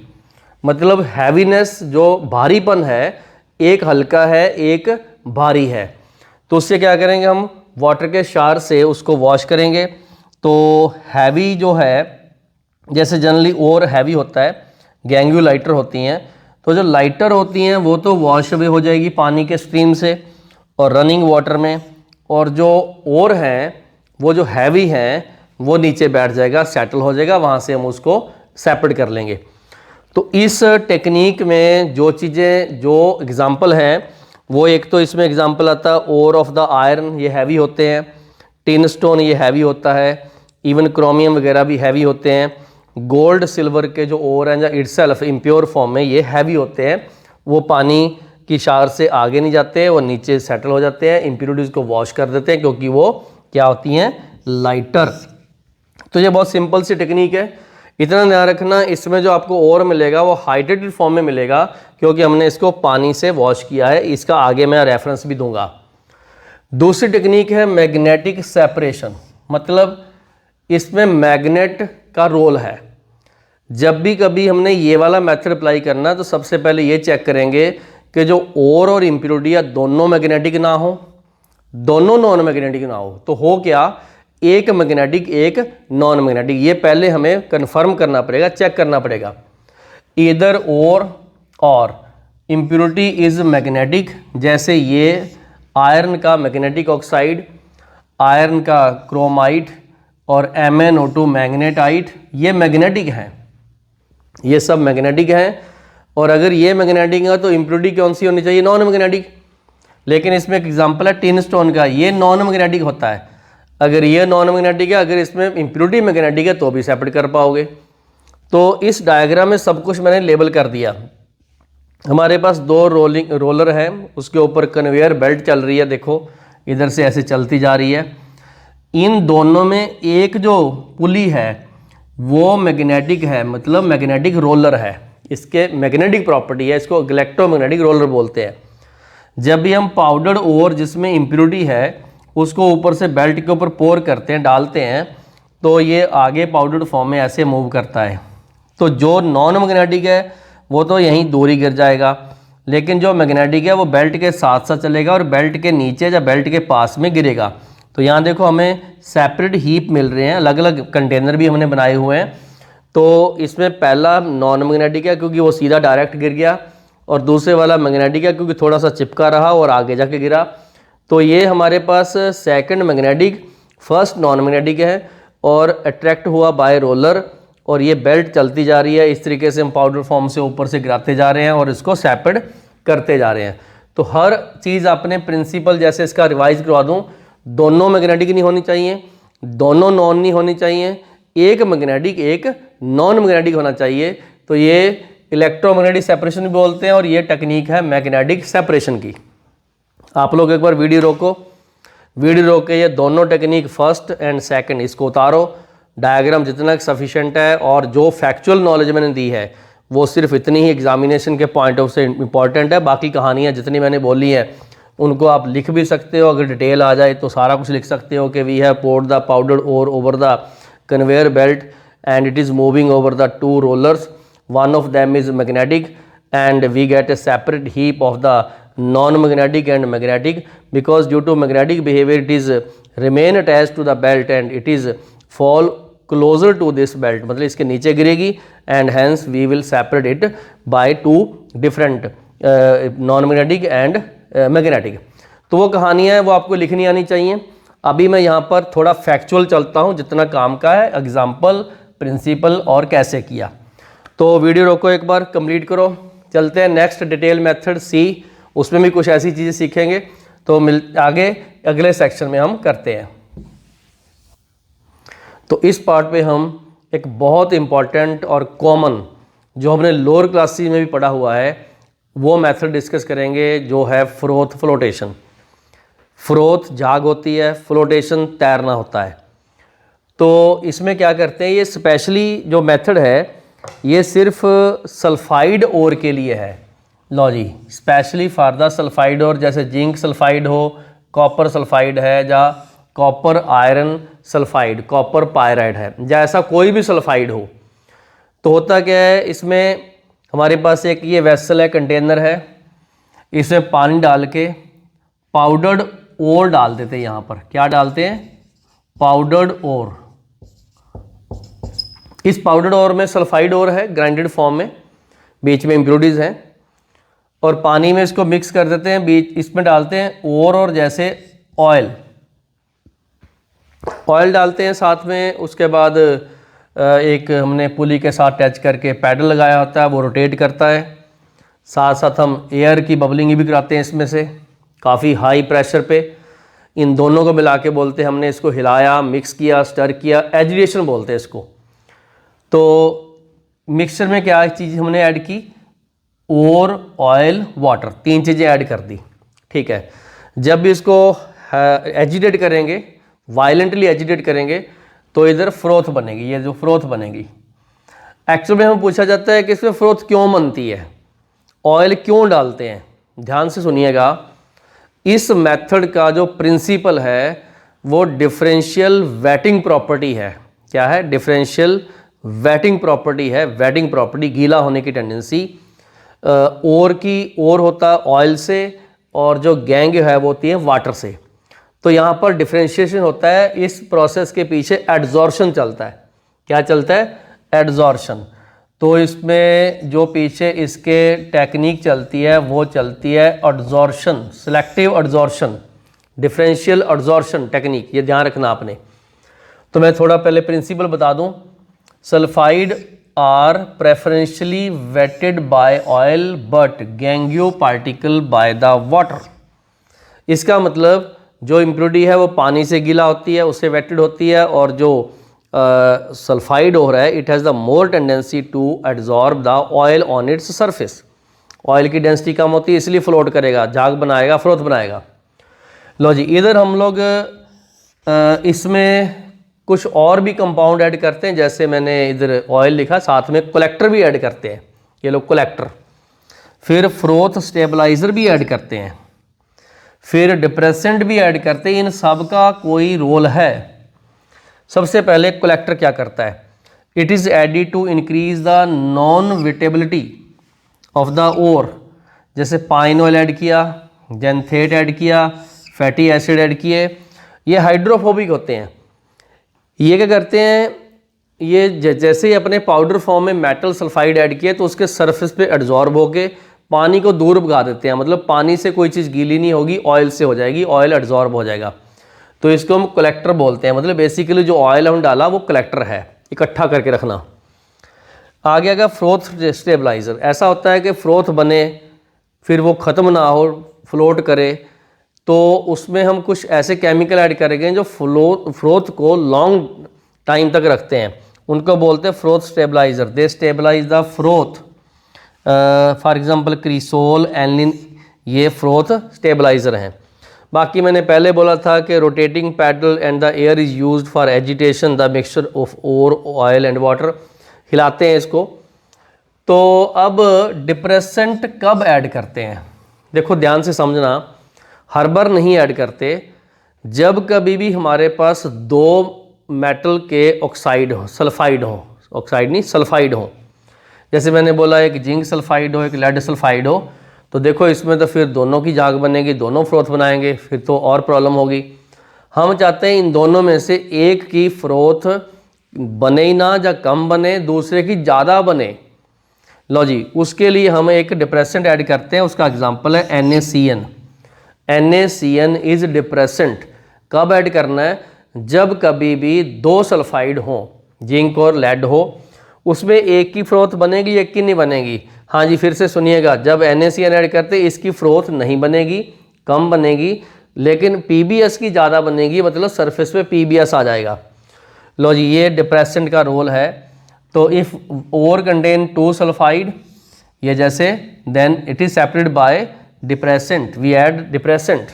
[SPEAKER 1] मतलब हैवीनेस जो भारीपन है, एक हल्का है एक भारी है। तो उससे क्या करेंगे, हम वाटर के शार से उसको वॉश करेंगे। तो हैवी जो है, जैसे जनरली और हैवी होता है, गैंग्यू लाइटर होती हैं, तो जो लाइटर होती हैं वो तो वॉश अवे हो जाएगी पानी के स्ट्रीम से और रनिंग वाटर में, और जो और हैं वो जो हैवी हैं वो नीचे बैठ जाएगा, सेटल हो जाएगा, वहाँ से हम उसको सेपरेट कर लेंगे। तो इस टेक्निक में जो चीज़ें, जो एग्जांपल हैं वो, एक तो इसमें एग्जांपल आता है ओर ऑफ द आयरन, ये हैवी होते हैं, टिन स्टोन ये हैवी होता है, इवन क्रोमियम वगैरह भी हैवी होते हैं, गोल्ड सिल्वर के जो ओर हैं या इटसेल्फ इम्प्योर फॉर्म में ये हैवी होते हैं, वो पानी की शार से आगे नहीं जाते हैं, वो नीचे सेटल हो जाते हैं, इम्प्योरिटीज़ को वॉश कर देते हैं, क्योंकि वो क्या होती हैं, लाइटर। तो ये बहुत सिंपल सी टेक्निक है। इतना ध्यान रखना, इसमें जो आपको ओर मिलेगा वो हाइड्रेटेड फॉर्म में मिलेगा, क्योंकि हमने इसको पानी से वॉश किया है। इसका आगे मैं रेफरेंस भी दूंगा। दूसरी टेक्निक है मैग्नेटिक सेपरेशन, मतलब इसमें मैग्नेट का रोल है। जब भी कभी हमने ये वाला मेथड अप्लाई करना, तो सबसे पहले ये चेक करेंगे कि जो ओर और इम्प्योरिटी दोनों मैग्नेटिक ना हो, दोनों नॉन मैग्नेटिक ना हो। तो हो क्या, एक मैग्नेटिक एक नॉन मैग्नेटिक, ये पहले हमें कंफर्म करना पड़ेगा, चेक करना पड़ेगा। इधर और इम्प्योरिटी इज मैग्नेटिक, जैसे ये आयरन का मैग्नेटिक ऑक्साइड, आयरन का क्रोमाइट और MnO2 मैग्नेटाइट, ये मैग्नेटिक हैं, ये सब मैग्नेटिक हैं। और अगर ये मैग्नेटिक है तो इम्प्योरिटी कौन सी होनी चाहिए, नॉन मैग्नेटिक। लेकिन इसमें एक एग्जांपल है टिन स्टोन का, ये नॉन मैग्नेटिक होता है। अगर ये नॉन मैग्नेटिक है, अगर इसमें इम्प्योरिटी मैग्नेटिक है तो भी सेपरेट कर पाओगे। तो इस डायग्राम में सब कुछ मैंने लेबल कर दिया। हमारे पास दो रोलर हैं, उसके ऊपर कन्वेयर बेल्ट चल रही है, देखो इधर से ऐसे चलती जा रही है। इन दोनों में एक जो पुली है वो मैग्नेटिक है, मतलब मैग्नेटिक रोलर है, इसके मैग्नेटिक प्रॉपर्टी है, इसको इलेक्ट्रोमैग्नेटिक रोलर बोलते हैं। जब भी हम पाउडर्ड ओर जिसमें इम्प्योरिटी है उसको ऊपर से बेल्ट के ऊपर पोर करते हैं, डालते हैं, तो ये आगे पाउडर्ड फॉर्म में ऐसे मूव करता है। तो जो नॉन मैग्नेटिक है वो तो यहीं दूर ही गिर जाएगा, लेकिन जो मैग्नेटिक है वो बेल्ट के साथ साथ चलेगा और बेल्ट के नीचे या बेल्ट के पास में गिरेगा। तो यहाँ देखो हमें सेपरेट हीप मिल रहे हैं, अलग अलग कंटेनर भी हमने बनाए हुए हैं। तो इसमें पहला नॉन मैग्नेटिक है क्योंकि वो सीधा डायरेक्ट गिर गया, और दूसरे वाला मैग्नेटिक है क्योंकि थोड़ा सा चिपका रहा और आगे जाके गिरा। तो ये हमारे पास second magnetic, first non magnetic है और अट्रैक्ट हुआ बाय रोलर, और ये बेल्ट चलती जा रही है। इस तरीके से हम पाउडर फॉर्म से ऊपर से गिराते जा रहे हैं और इसको सेपरेट करते जा रहे हैं। तो हर चीज़ अपने प्रिंसिपल, जैसे इसका रिवाइज करवा दूँ, दोनों मैग्नेटिक नहीं होनी चाहिए, दोनों नॉन नहीं होनी चाहिए, एक मैग्नेटिक एक नॉन मैग्नेटिक होना चाहिए। तो ये इलेक्ट्रोमैग्नेटिक सेपरेशन भी बोलते हैं, और ये टेक्निक है मैग्नेटिक सेपरेशन की। आप लोग एक बार वीडियो रोको, वीडियो रोक के ये दोनों टेक्निक फर्स्ट एंड सेकंड इसको उतारो। डायग्राम जितना सफिशिएंट है और जो फैक्चुअल नॉलेज मैंने दी है वो सिर्फ इतनी ही एग्जामिनेशन के पॉइंट ऑफ से इंपॉर्टेंट है। बाकी कहानियाँ जितनी मैंने बोली हैं उनको आप लिख भी सकते हो, अगर डिटेल आ जाए तो सारा कुछ लिख सकते हो कि we have poured the powdered ore over the conveyor belt and it is moving over the two rollers, one of them is magnetic and we get a separate heap of the non-magnetic and magnetic, because due to magnetic behavior it is remain attached to the belt and it is fall closer to this belt, मतलब इसके नीचे गिरेगी, and hence we will separate it by two different non-magnetic and magnetic। तो वो कहानियाँ हैं वो आपको लिखनी आनी चाहिए। अभी मैं यहाँ पर थोड़ा फैक्चुअल चलता हूँ, जितना काम का है, एग्जाम्पल, प्रिंसिपल और कैसे किया। तो वीडियो रोको, एक बार कंप्लीट करो। चलते हैं नेक्स्ट डिटेल मेथड सी, उसमें भी कुछ ऐसी चीज़ें सीखेंगे। तो आगे अगले सेक्शन में हम करते हैं। तो इस पार्ट पे हम एक बहुत इम्पॉर्टेंट और कॉमन, जो हमने लोअर क्लासेस में भी पढ़ा हुआ है, वो मेथड डिस्कस करेंगे, जो है फ्रोथ फ्लोटेशन। फ्रोथ झाग होती है, फ्लोटेशन तैरना होता है। तो इसमें क्या करते हैं, ये स्पेशली जो मेथड है ये सिर्फ सल्फाइड ओर के लिए है। लो जी, specially for the sulphide ore, जैसे जिंक सल्फाइड हो, कॉपर सल्फाइड है, या copper iron sulphide, copper pyrite है, या ऐसा कोई भी सल्फाइड हो। तो होता क्या है, इसमें हमारे पास एक ये वेसल है, कंटेनर है, इसमें पानी डाल के पाउडर्ड ओर डाल देते हैं। यहाँ पर क्या डालते हैं? पाउडर्ड ओर। इस पाउडर्ड ओर में सल्फाइड ओर है ग्राइंडेड फॉर्म में, बीच में इम्प्योरिटीज हैं, और पानी में इसको मिक्स कर देते हैं। बीच इसमें डालते हैं ओर और जैसे ऑयल डालते हैं साथ में। उसके बाद एक हमने पुली के साथ अटैच करके पैडल लगाया होता है, वो रोटेट करता है। साथ साथ हम एयर की बबलिंग भी कराते हैं इसमें से काफ़ी हाई प्रेशर पे। इन दोनों को मिला के बोलते हैं, हमने इसको हिलाया, मिक्स किया, स्टर किया, एजिटेशन बोलते हैं इसको। तो मिक्सचर में क्या चीज़ हमने ऐड की? और ऑयल, वाटर, 3 चीज़ें ऐड कर दी। ठीक है, जब भी इसको एजिटेट करेंगे, वायलेंटली एजिटेट करेंगे, तो इधर फ्रोथ बनेगी। ये जो फ्रोथ बनेगी, एक्चुअली में हमें पूछा जाता है कि इसमें फ्रोथ क्यों बनती है, ऑयल क्यों डालते हैं। ध्यान से सुनिएगा, इस मेथड का जो प्रिंसिपल है वो डिफरेंशियल वेटिंग प्रॉपर्टी है। क्या है? डिफरेंशियल वेटिंग प्रॉपर्टी है। वेटिंग प्रॉपर्टी, गीला होने की टेंडेंसी। ओर की ओर होता है ऑयल से, और जो गैंग है वो होती है वाटर से। तो यहाँ पर डिफरेंशिएशन होता है। इस प्रोसेस के पीछे एडजॉर्शन चलता है। क्या चलता है? एडजॉर्शन। तो इसमें जो पीछे इसके टेक्निक चलती है वो चलती है adsorption, selective adsorption, differential adsorption technique. ये ध्यान रखना आपने। तो मैं थोड़ा पहले प्रिंसिपल बता दूं। Sulphide are preferentially wetted by oil but gangue particle by the water. इसका मतलब जो इम्प्योरिटी है वो पानी से गीला होती है, उससे वेटेड होती है, और जो सल्फाइड हो रहा है it has the more tendency to absorb the oil on its surface. Oil की डेंसिटी कम होती है, इसलिए फ्लोट करेगा, झाग बनाएगा, फ्रोथ बनाएगा। लो जी, इधर हम लोग इसमें कुछ और भी कंपाउंड ऐड करते हैं। जैसे मैंने इधर ऑयल लिखा, साथ में कलेक्टर भी ऐड करते हैं, ये लोग कलेक्टर। फिर फ्रोथ स्टेबलाइजर भी ऐड करते हैं, फिर डिप्रेसेंट भी ऐड करते हैं। इन सब का कोई रोल है। सबसे पहले कलेक्टर क्या करता है? It is added to increase the non wettability of the ore. जैसे पाइन ऑयल ऐड किया, जेंथेट ऐड किया, फैटी एसिड ऐड किए, ये हाइड्रोफोबिक होते हैं। ये क्या करते हैं? ये जैसे ही अपने पाउडर फॉर्म में मेटल सल्फाइड ऐड किए तो उसके सरफेस पे एड्जॉर्ब होके पानी को दूर भगा देते हैं। मतलब पानी से कोई चीज़ गीली नहीं होगी, ऑयल से हो जाएगी, ऑयल एड्जॉर्ब हो जाएगा। तो इसको हम कलेक्टर बोलते हैं। मतलब बेसिकली जो ऑयल हम डाला वो कलेक्टर है, इकट्ठा करके रखना। आगे आगे फ्रोथ स्टेबलाइजर। ऐसा होता है कि फ्रोथ बने फिर वो ख़त्म ना हो, फ्लोट करे, तो उसमें हम कुछ ऐसे केमिकल ऐड करेंगे जो फ्रोथ को लॉन्ग टाइम तक रखते हैं। उनको बोलते हैं froth stabiliser. They stabilise the froth. For example cresol, aniline, ये फ्रोथ स्टेबलाइजर हैं। बाकी मैंने पहले बोला था कि rotating paddle and the air is used for agitation the mixture of ore, oil and water. हिलाते हैं इसको। तो अब डिप्रेसेंट कब ऐड करते हैं? देखो ध्यान से समझना, हर बार नहीं ऐड करते। जब कभी भी हमारे पास 2 मेटल के ऑक्साइड हो, सल्फाइड हो, ऑक्साइड नहीं सल्फाइड हो, जैसे मैंने बोला एक जिंक सल्फाइड हो, एक लेड सल्फाइड हो, तो देखो इसमें तो फिर दोनों की झाग बनेगी, दोनों फ्रोथ बनाएंगे, फिर तो और प्रॉब्लम होगी। हम चाहते हैं इन दोनों में से एक की फ्रोथ बने ही ना, या कम बने, दूसरे की ज़्यादा बने। लो जी, उसके लिए हम एक डिप्रेसेंट ऐड करते हैं। उसका एग्जांपल है NaCN। NaCN is depressant. कब ऐड करना है? जब कभी भी 2 सल्फाइड हो, जिंक और लेड हो, उसमें एक की फ्रोथ बनेगी, एक की नहीं बनेगी। हाँ जी, फिर से सुनिएगा, जब NaCN ऐड करते इसकी फ्रोथ नहीं बनेगी, कम बनेगी, लेकिन PbS की ज़्यादा बनेगी। मतलब सरफेस पे PbS आ जाएगा। लो जी, ये डिप्रेसेंट का रोल है। तो इफ़ ओर कंटेन 2 सल्फाइड, ये जैसे, then it is separated by depressant, we add depressant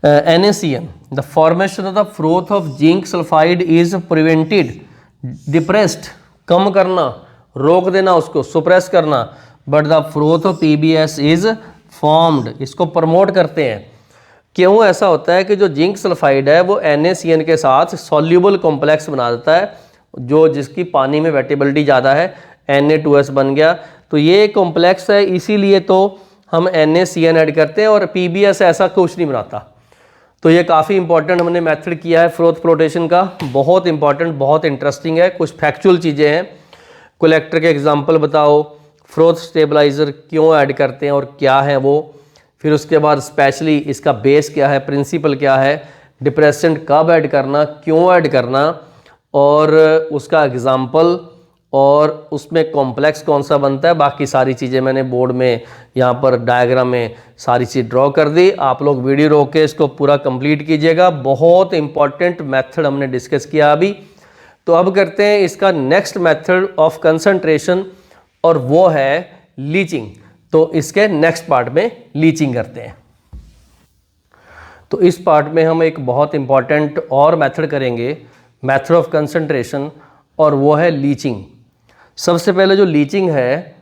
[SPEAKER 1] NaCN। The formation of the froth of zinc sulphide is prevented. Depressed, कम करना, रोक देना उसको, सुप्रेस करना, but the froth of PbS is formed. इसको promote करते हैं। क्यों ऐसा होता है कि जो जिंक सल्फाइड है वो NaCN के साथ सॉल्यूबल कॉम्प्लेक्स बना देता है, जो जिसकी पानी में वेटेबिलिटी ज़्यादा है। Na2S बन गया। तो ये कॉम्प्लेक्स है, इसीलिए तो हम NaCN ऐड करते हैं और PBS ऐसा कुछ नहीं बनाता। तो ये काफ़ी इंपॉर्टेंट हमने मेथड किया है फ्रोथ फ्लोटेशन का, बहुत इंपॉर्टेंट, बहुत इंटरेस्टिंग है। कुछ फैक्चुअल चीज़ें हैं, कलेक्टर के एग्जांपल बताओ, फ्रोथ स्टेबलाइज़र क्यों ऐड करते हैं और क्या है वो, फिर उसके बाद स्पेशली इसका बेस क्या है, प्रिंसिपल क्या है, डिप्रेसेंट कब ऐड करना, क्यों ऐड करना, और उसका एग्जांपल, और उसमें कॉम्प्लेक्स कौन सा बनता है। बाकी सारी चीज़ें मैंने बोर्ड में यहाँ पर डायग्राम में सारी चीज़ ड्रॉ कर दी। आप लोग वीडियो रोक के इसको पूरा कंप्लीट कीजिएगा। बहुत इंपॉर्टेंट मेथड हमने डिस्कस किया अभी। तो अब करते हैं इसका नेक्स्ट मेथड ऑफ कंसंट्रेशन, और वो है लीचिंग। तो इसके नेक्स्ट पार्ट में लीचिंग करते हैं। तो इस पार्ट में हम एक बहुत इंपॉर्टेंट और मेथड करेंगे, मेथड ऑफ कंसंट्रेशन, और वो है लीचिंग। सबसे पहले जो लीचिंग है,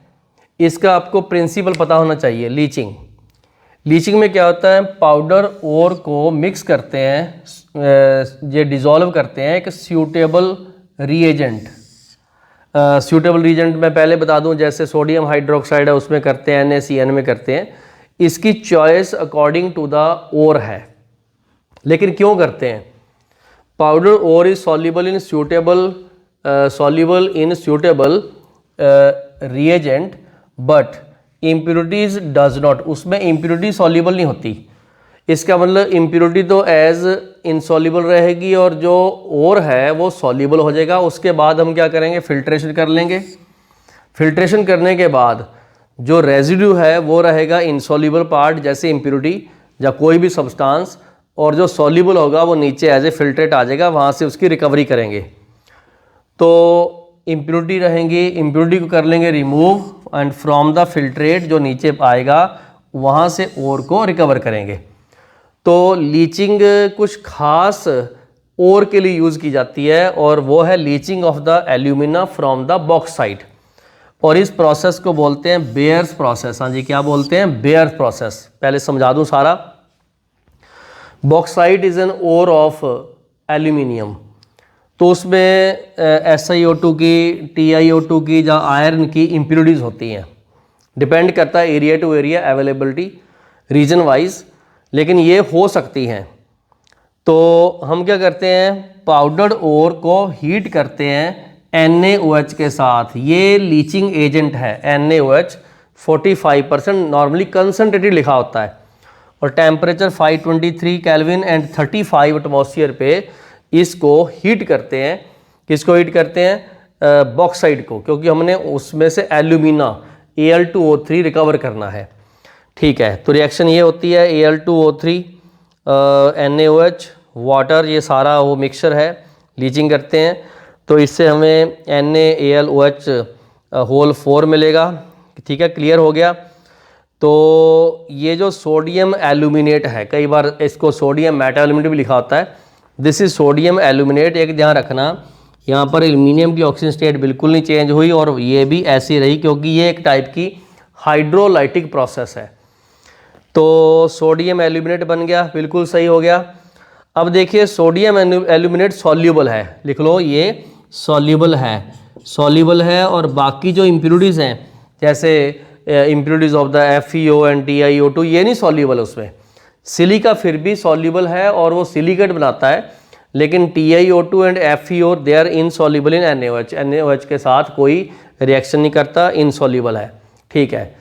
[SPEAKER 1] इसका आपको प्रिंसिपल पता होना चाहिए। लीचिंग में क्या होता है, पाउडर ओर को मिक्स करते हैं, ये डिज़ोल्व करते हैं एक सूटेबल रीएजेंट। सूटेबल रीएजेंट मैं पहले बता दूं, जैसे सोडियम हाइड्रोक्साइड है उसमें करते हैं, NaCN में करते हैं। इसकी choice according to the ore है, लेकिन क्यों करते हैं। Powder ore is soluble in suitable reagent but impurities does not, उसमें इम्प्योरिटी सॉल्युबल नहीं होती। इसका मतलब इम्प्योरिटी तो एज इनसॉल्युबल रहेगी और जो ओर है वो सॉल्युबल हो जाएगा। उसके बाद हम क्या करेंगे, फिल्ट्रेशन कर लेंगे। फिल्ट्रेशन करने के बाद जो रेजिड्यू है वो रहेगा इनसॉल्युबल पार्ट, जैसे इम्प्योरिटी या कोई भी सब्सटेंस, और जो सॉल्युबल होगा वो नीचे एज ए फिल्ट्रेट आ जाएगा, वहाँ से उसकी रिकवरी करेंगे। तो इम्प्योरिटी रहेंगी, इम्प्योरिटी को कर लेंगे remove, and from the filtrate जो नीचे आएगा वहाँ से ओर को रिकवर करेंगे। तो लीचिंग कुछ खास ओर के लिए यूज़ की जाती है, और वो है leaching of the alumina from the bauxite, और इस प्रोसेस को बोलते हैं बेयर्स प्रोसेस। हाँ जी, क्या बोलते हैं, बेयर्स प्रोसेस। पहले समझा दूं सारा। Bauxite is an ore of aluminium, तो उसमें SiO2 की, TiO2 की या आयरन की इम्प्योरिटीज़ होती हैं। डिपेंड करता है area to area, availability region wise, लेकिन ये हो सकती हैं। तो हम क्या करते हैं, पाउडर्ड ओर को हीट करते हैं NaOH के साथ। ये लीचिंग एजेंट है, NaOH 45% नॉर्मली कंसनट्रेटेड लिखा होता है, और टेम्परेचर 523 केल्विन एंड 35 एटमॉस्फेयर पे इसको हीट करते हैं। किसको हीट करते हैं, बॉक्साइट को, क्योंकि हमने उसमें से एल्यूमिना Al2O3 रिकवर करना है। ठीक है, तो रिएक्शन ये होती है Al2O3 NaOH वाटर, ये सारा वो मिक्सचर है, लीचिंग करते हैं। तो इससे हमें NaAlOH होल 4 मिलेगा। ठीक है, क्लियर हो गया। तो ये जो सोडियम एल्यूमिनेट है, कई बार इसको सोडियम मेटाएल्यूमिनेट भी लिखा होता है, दिस इज सोडियम एल्यूमिनेट। एक ध्यान रखना, यहाँ पर एल्यूमिनियम की ऑक्सीजन स्टेट बिल्कुल नहीं चेंज हुई, और ये भी ऐसी रही, क्योंकि ये एक टाइप की हाइड्रोलाइटिक प्रोसेस है। तो सोडियम एल्यूमिनेट बन गया, बिल्कुल सही हो गया। अब देखिए, सोडियम एल्यूमिनेट सॉल्युबल है, लिख लो ये सॉल्युबल है, और बाकी जो इम्प्योरिटीज़ हैं, जैसे impurities of the FeO and TiO2, ये नहीं सॉल्युबल है उसमें। सिलिका फिर भी सॉल्युबल है और वो सिलिकेट बनाता है, लेकिन TiO2 and FeO they are insoluble in NaOH। NaOH के साथ कोई रिएक्शन नहीं करता, इनसॉल्युबल है। ठीक है,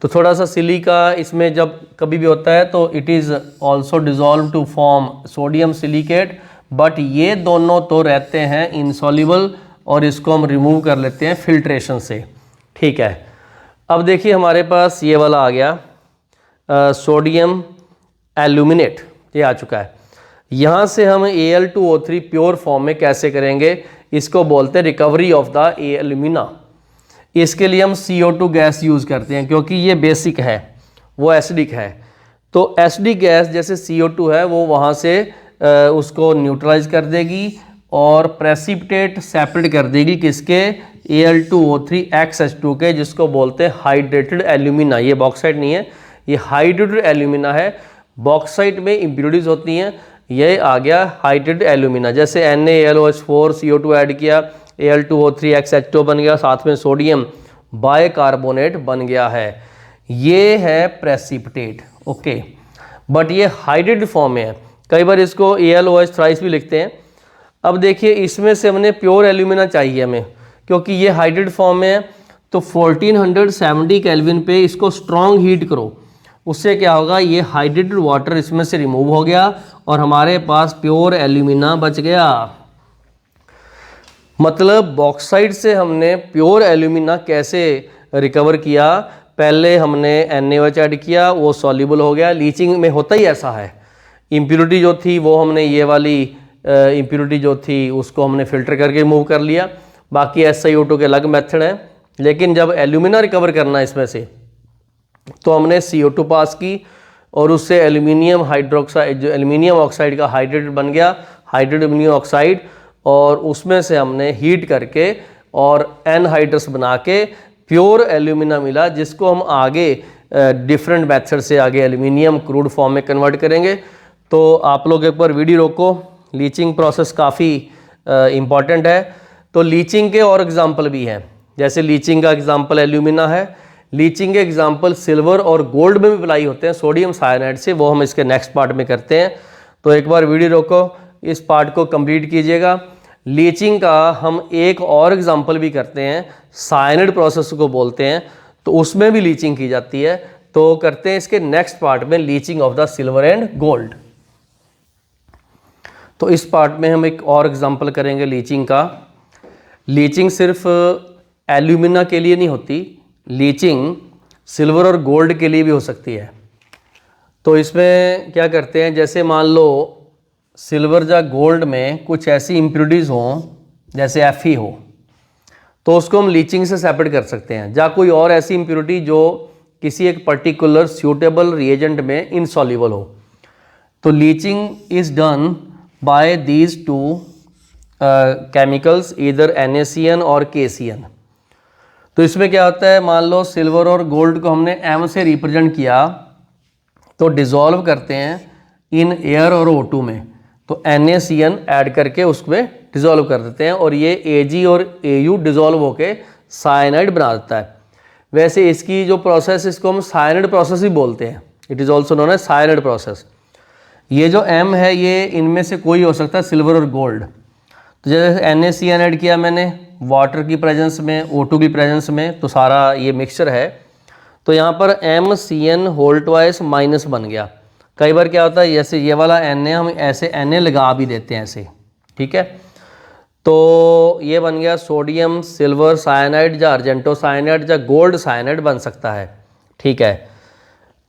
[SPEAKER 1] तो थोड़ा सा सिलिका इसमें जब कभी भी होता है तो it is also dissolve to form sodium silicate, but ये दोनों तो रहते हैं इनसॉल्युबल, और इसको हम रिमूव कर लेते हैं फिल्ट्रेशन से। ठीक है, अब देखिए हमारे पास ये वाला आ गया सोडियम एल्यूमिनेट, ये आ चुका है। यहाँ से हम Al2O3 प्योर फॉर्म में कैसे करेंगे, इसको बोलते हैं रिकवरी ऑफ द एल्यूमिना। इसके लिए हम CO2 गैस यूज़ करते हैं, क्योंकि ये बेसिक है, वो एसिडिक है। तो एसिडिक गैस जैसे CO2 है, वो वहाँ से उसको न्यूट्रलाइज कर देगी और प्रेसिपिटेट सेपरेट कर देगी किसके, Al2O3 XH2 के, जिसको बोलते हैं हाइड्रेटेड एल्यूमिना। ये बॉक्साइट नहीं है, ये हाइड्रेटेड एल्यूमिना है। बॉक्साइट में इम्प्योरिटीज होती हैं, ये आ गया हाइड्रेटेड एल्यूमिना। जैसे NaLOH4 CO2 ऐड किया, Al2O3 XH2 बन गया, साथ में सोडियम बाइकार्बोनेट बन गया है। ये है प्रेसिपिटेट। ओके, बट ये हाइड्रेटेड फॉर्म में है। कई बार इसको AlOH थ्राइस भी लिखते हैं। अब देखिए इसमें से हमने प्योर एल्यूमिना चाहिए हमें, क्योंकि ये हाइड्रेटेड फॉर्म में है। तो 1470 केल्विन पे इसको स्ट्रॉन्ग हीट करो, उससे क्या होगा, ये हाइड्रेटेड वाटर इसमें से रिमूव हो गया और हमारे पास प्योर एल्यूमिना बच गया। मतलब बॉक्साइट से हमने प्योर एल्यूमिना कैसे रिकवर किया, पहले हमने NaOH ऐड किया, वो सॉल्युबल हो गया। लीचिंग में होता ही ऐसा है, इम्प्योरिटी जो थी वो हमने ये वाली इम्प्योरिटी जो थी उसको हमने फ़िल्टर करके रिमूव कर लिया। बाकी SiO2 के अलग मेथड है, लेकिन जब एल्यूमिना रिकवर करना है इसमें से तो हमने CO2 पास की और उससे एल्यूमिनियम हाइड्रोक्साइड, जो एल्यूमिनियम ऑक्साइड का हाइड्रेट बन गया, हाइड्रेट एल्यूमिनियम ऑक्साइड, और उसमें से हमने हीट करके और एनहाइड्रस बना के प्योर एल्यूमिना मिला, जिसको हम आगे डिफरेंट मेथड से आगे एल्यूमिनियम क्रूड फॉर्म में कन्वर्ट करेंगे। तो आप लोग एक बार वीडियो रोको, लीचिंग प्रोसेस काफ़ी इम्पॉर्टेंट है। तो लीचिंग के और एग्जाम्पल भी हैं, जैसे लीचिंग का एग्जाम्पल एल्यूमिना है, लीचिंग के एग्जाम्पल सिल्वर और गोल्ड में भी अप्लाई होते हैं सोडियम साइनाइड से, वो हम इसके नेक्स्ट पार्ट में करते हैं। तो एक बार वीडियो रोको, इस पार्ट को कंप्लीट कीजिएगा। लीचिंग का हम एक और एग्जाम्पल भी करते हैं, साइनाइड प्रोसेस को बोलते हैं, तो उसमें भी लीचिंग की जाती है। तो करते हैं इसके नेक्स्ट पार्ट में leaching of the silver and gold. तो इस पार्ट में हम एक और एग्जाम्पल करेंगे लीचिंग का। लीचिंग सिर्फ एल्यूमिना के लिए नहीं होती, लीचिंग सिल्वर और गोल्ड के लिए भी हो सकती है। तो इसमें क्या करते हैं, जैसे मान लो सिल्वर या गोल्ड में कुछ ऐसी इम्प्योरिटीज़ हों जैसे Fe हो, तो उसको हम लीचिंग से सेपरेट कर सकते हैं। या कोई और ऐसी इम्प्योरिटी जो किसी एक पर्टिकुलर सूटेबल रिएजेंट में इनसॉल्युबल हो, तो leaching is done by these two chemicals, either NaCN और KCN। तो इसमें क्या होता है, मान लो सिल्वर और गोल्ड को हमने M से रिप्रेजेंट किया, तो डिज़ोल्व करते हैं इन एयर और O2 में, तो NaCN ऐड करके उसमें डिज़ोल्व कर देते हैं और ये Ag और Au डिज़ोल्व होके साइनाइड बना देता है। वैसे इसकी जो प्रोसेस, इसको हम साइनाइड प्रोसेस ही बोलते हैं, it is also known as cyanide process. ये जो M है ये इनमें से कोई हो सकता है, सिल्वर और गोल्ड। तो जैसे NaCN ऐड किया मैंने वाटर की प्रेजेंस में, O2 की प्रेजेंस में, तो सारा ये मिक्सचर है। तो यहाँ पर MCN होल ट्वाइस माइनस बन गया। कई बार क्या होता है, जैसे ये वाला Na हम ऐसे Na लगा भी देते हैं ऐसे, ठीक है। तो ये बन गया सोडियम सिल्वर साइनाइड या अर्जेंटो साइनाइड या गोल्ड साइनाइड बन सकता है, ठीक है।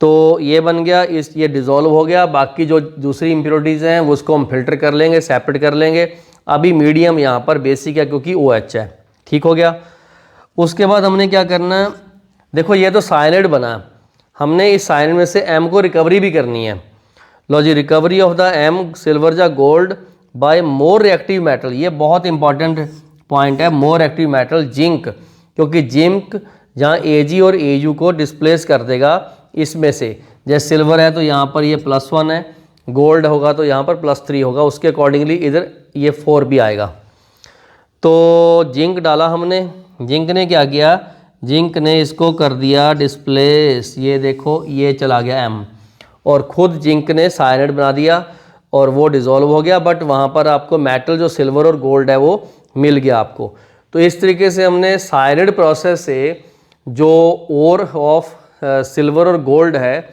[SPEAKER 1] तो ये बन गया, ये डिज़ोल्व हो गया। बाकी जो दूसरी इम्प्योरिटीज़ हैं वो उसको हम फिल्टर कर लेंगे, सेपरेट कर लेंगे। अभी मीडियम यहाँ पर बेसिक है क्योंकि OH है, ठीक हो गया। उसके बाद हमने क्या करना है, देखो ये तो साइनाइड बना, हमने इस साइनाइड में से M को रिकवरी भी करनी है। लो जी, recovery of the M silver या gold by more reactive metal, ये बहुत इंपॉर्टेंट पॉइंट है, मोर रिएक्टिव मेटल जिंक, क्योंकि जिंक जहाँ Ag और Au को डिस्प्लेस कर देगा इसमें से। जैसे सिल्वर है तो यहाँ पर ये +1 है, गोल्ड होगा तो यहाँ पर +3 होगा, उसके अकॉर्डिंगली इधर ये 4 भी आएगा। तो जिंक डाला हमने, जिंक ने क्या किया, जिंक ने इसको कर दिया डिस्प्लेस, ये देखो ये चला गया M, और ख़ुद जिंक ने साइनाइड बना दिया और वो डिज़ोल्व हो गया। बट वहाँ पर आपको मेटल जो सिल्वर और गोल्ड है वो मिल गया आपको। तो इस तरीके से हमने साइनाइड प्रोसेस से जो ओर ऑफ सिल्वर और गोल्ड है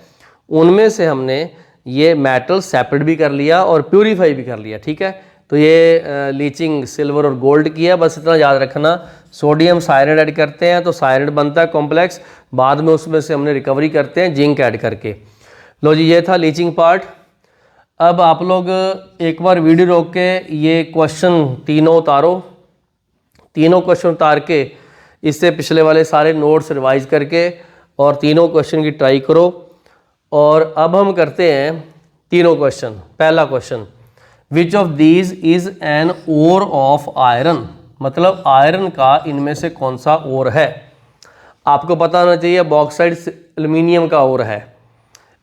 [SPEAKER 1] उनमें से हमने ये मेटल सेपरेट भी कर लिया और प्यूरीफाई भी कर लिया, ठीक है। तो ये लीचिंग सिल्वर और गोल्ड की है। बस इतना याद रखना, सोडियम साइनाइड ऐड करते हैं तो साइनाइड बनता है कॉम्प्लेक्स, बाद में उसमें से हमने रिकवरी करते हैं जिंक ऐड करके। लो जी, ये था लीचिंग पार्ट। अब आप लोग एक बार वीडियो रोक के ये क्वेश्चन तीनों उतारो, तीनों क्वेश्चन उतार के इससे पिछले वाले सारे नोट्स रिवाइज करके और तीनों क्वेश्चन की ट्राई करो। और अब हम करते हैं तीनों क्वेश्चन। पहला question, which of these is an ore of iron, मतलब आयरन का इनमें से कौन सा ओर है। आपको पता होना चाहिए बॉक्साइड एल्यूमिनियम का ओर है,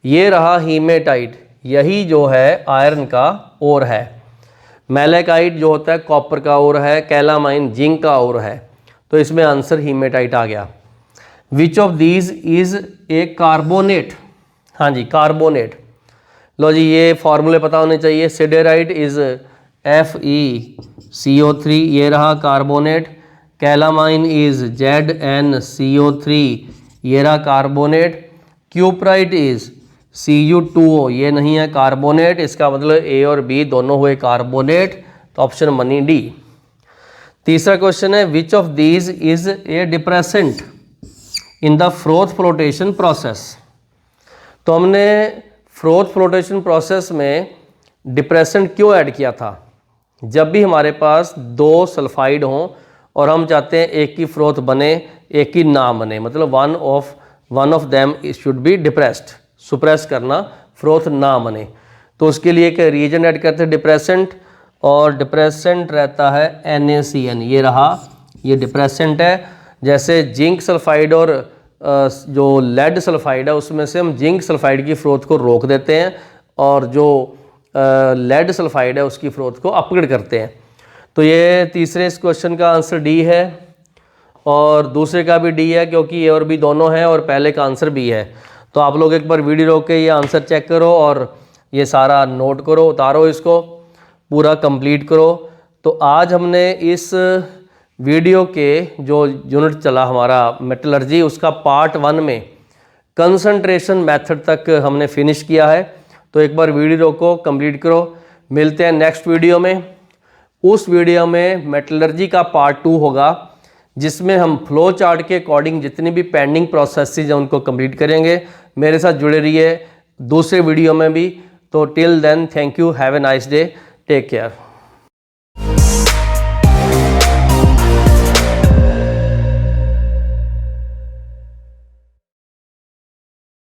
[SPEAKER 1] ये रहा हीमेटाइट, यही जो है आयरन का ओर है। मैलेकाइट जो होता है कॉपर का और है, कैलामाइन जिंक का और है, तो इसमें आंसर हीमेटाइट आ गया। विच of these is a carbonate, हाँ जी कार्बोनेट। लो जी ये फॉर्मूले पता होने चाहिए। सिडेराइट इज FeCO3, ये रहा कार्बोनेट। कैलामाइन इज ZnCO3, ये रहा कार्बोनेट। क्यूपराइट इज Cu2O, ये नहीं है कार्बोनेट, इसका मतलब A और B दोनों हुए कार्बोनेट, तो ऑप्शन मनी डी। तीसरा क्वेश्चन है विच of these is a depressant in the froth flotation process. तो हमने फ्रोथ फ्लोटेशन प्रोसेस में डिप्रेसेंट क्यों ऐड किया था? जब भी हमारे पास दो सल्फाइड हों और हम चाहते हैं एक की फ्रोथ बने एक की ना बने, मतलब one of them should be depressed, suppress करना, फ्रोथ ना बने, तो उसके लिए एक रिएजेंट ऐड करते हैं डिप्रेसेंट, और डिप्रेसेंट रहता है NaCN, ये रहा, ये डिप्रेसेंट है। जैसे जिंक सल्फाइड और जो लेड सल्फाइड है उसमें से हम जिंक सल्फाइड की फ्रोथ को रोक देते हैं और जो लेड सल्फाइड है उसकी फ्रोथ को अपग्रेड करते हैं। तो ये तीसरे इस क्वेश्चन का आंसर डी है, और दूसरे का भी डी है क्योंकि ए और बी दोनों हैं, और पहले का आंसर बी है। तो आप लोग एक बार वीडियो रोक के ये आंसर चेक करो और ये सारा नोट करो, उतारो, इसको पूरा कंप्लीट करो। तो आज हमने इस वीडियो के जो यूनिट चला हमारा मेटलर्जी, उसका पार्ट 1 में कंसंट्रेशन मेथड तक हमने फिनिश किया है। तो एक बार वीडियो रोको, कंप्लीट करो। मिलते हैं नेक्स्ट वीडियो में। उस वीडियो में मेटलर्जी का पार्ट 2 होगा, जिसमें हम फ्लो चार्ट के अकॉर्डिंग जितनी भी पेंडिंग प्रोसेसेस हैं उनको कंप्लीट करेंगे। मेरे साथ जुड़े रहिए दूसरे वीडियो में भी। तो till then thank you, have a nice day, take care.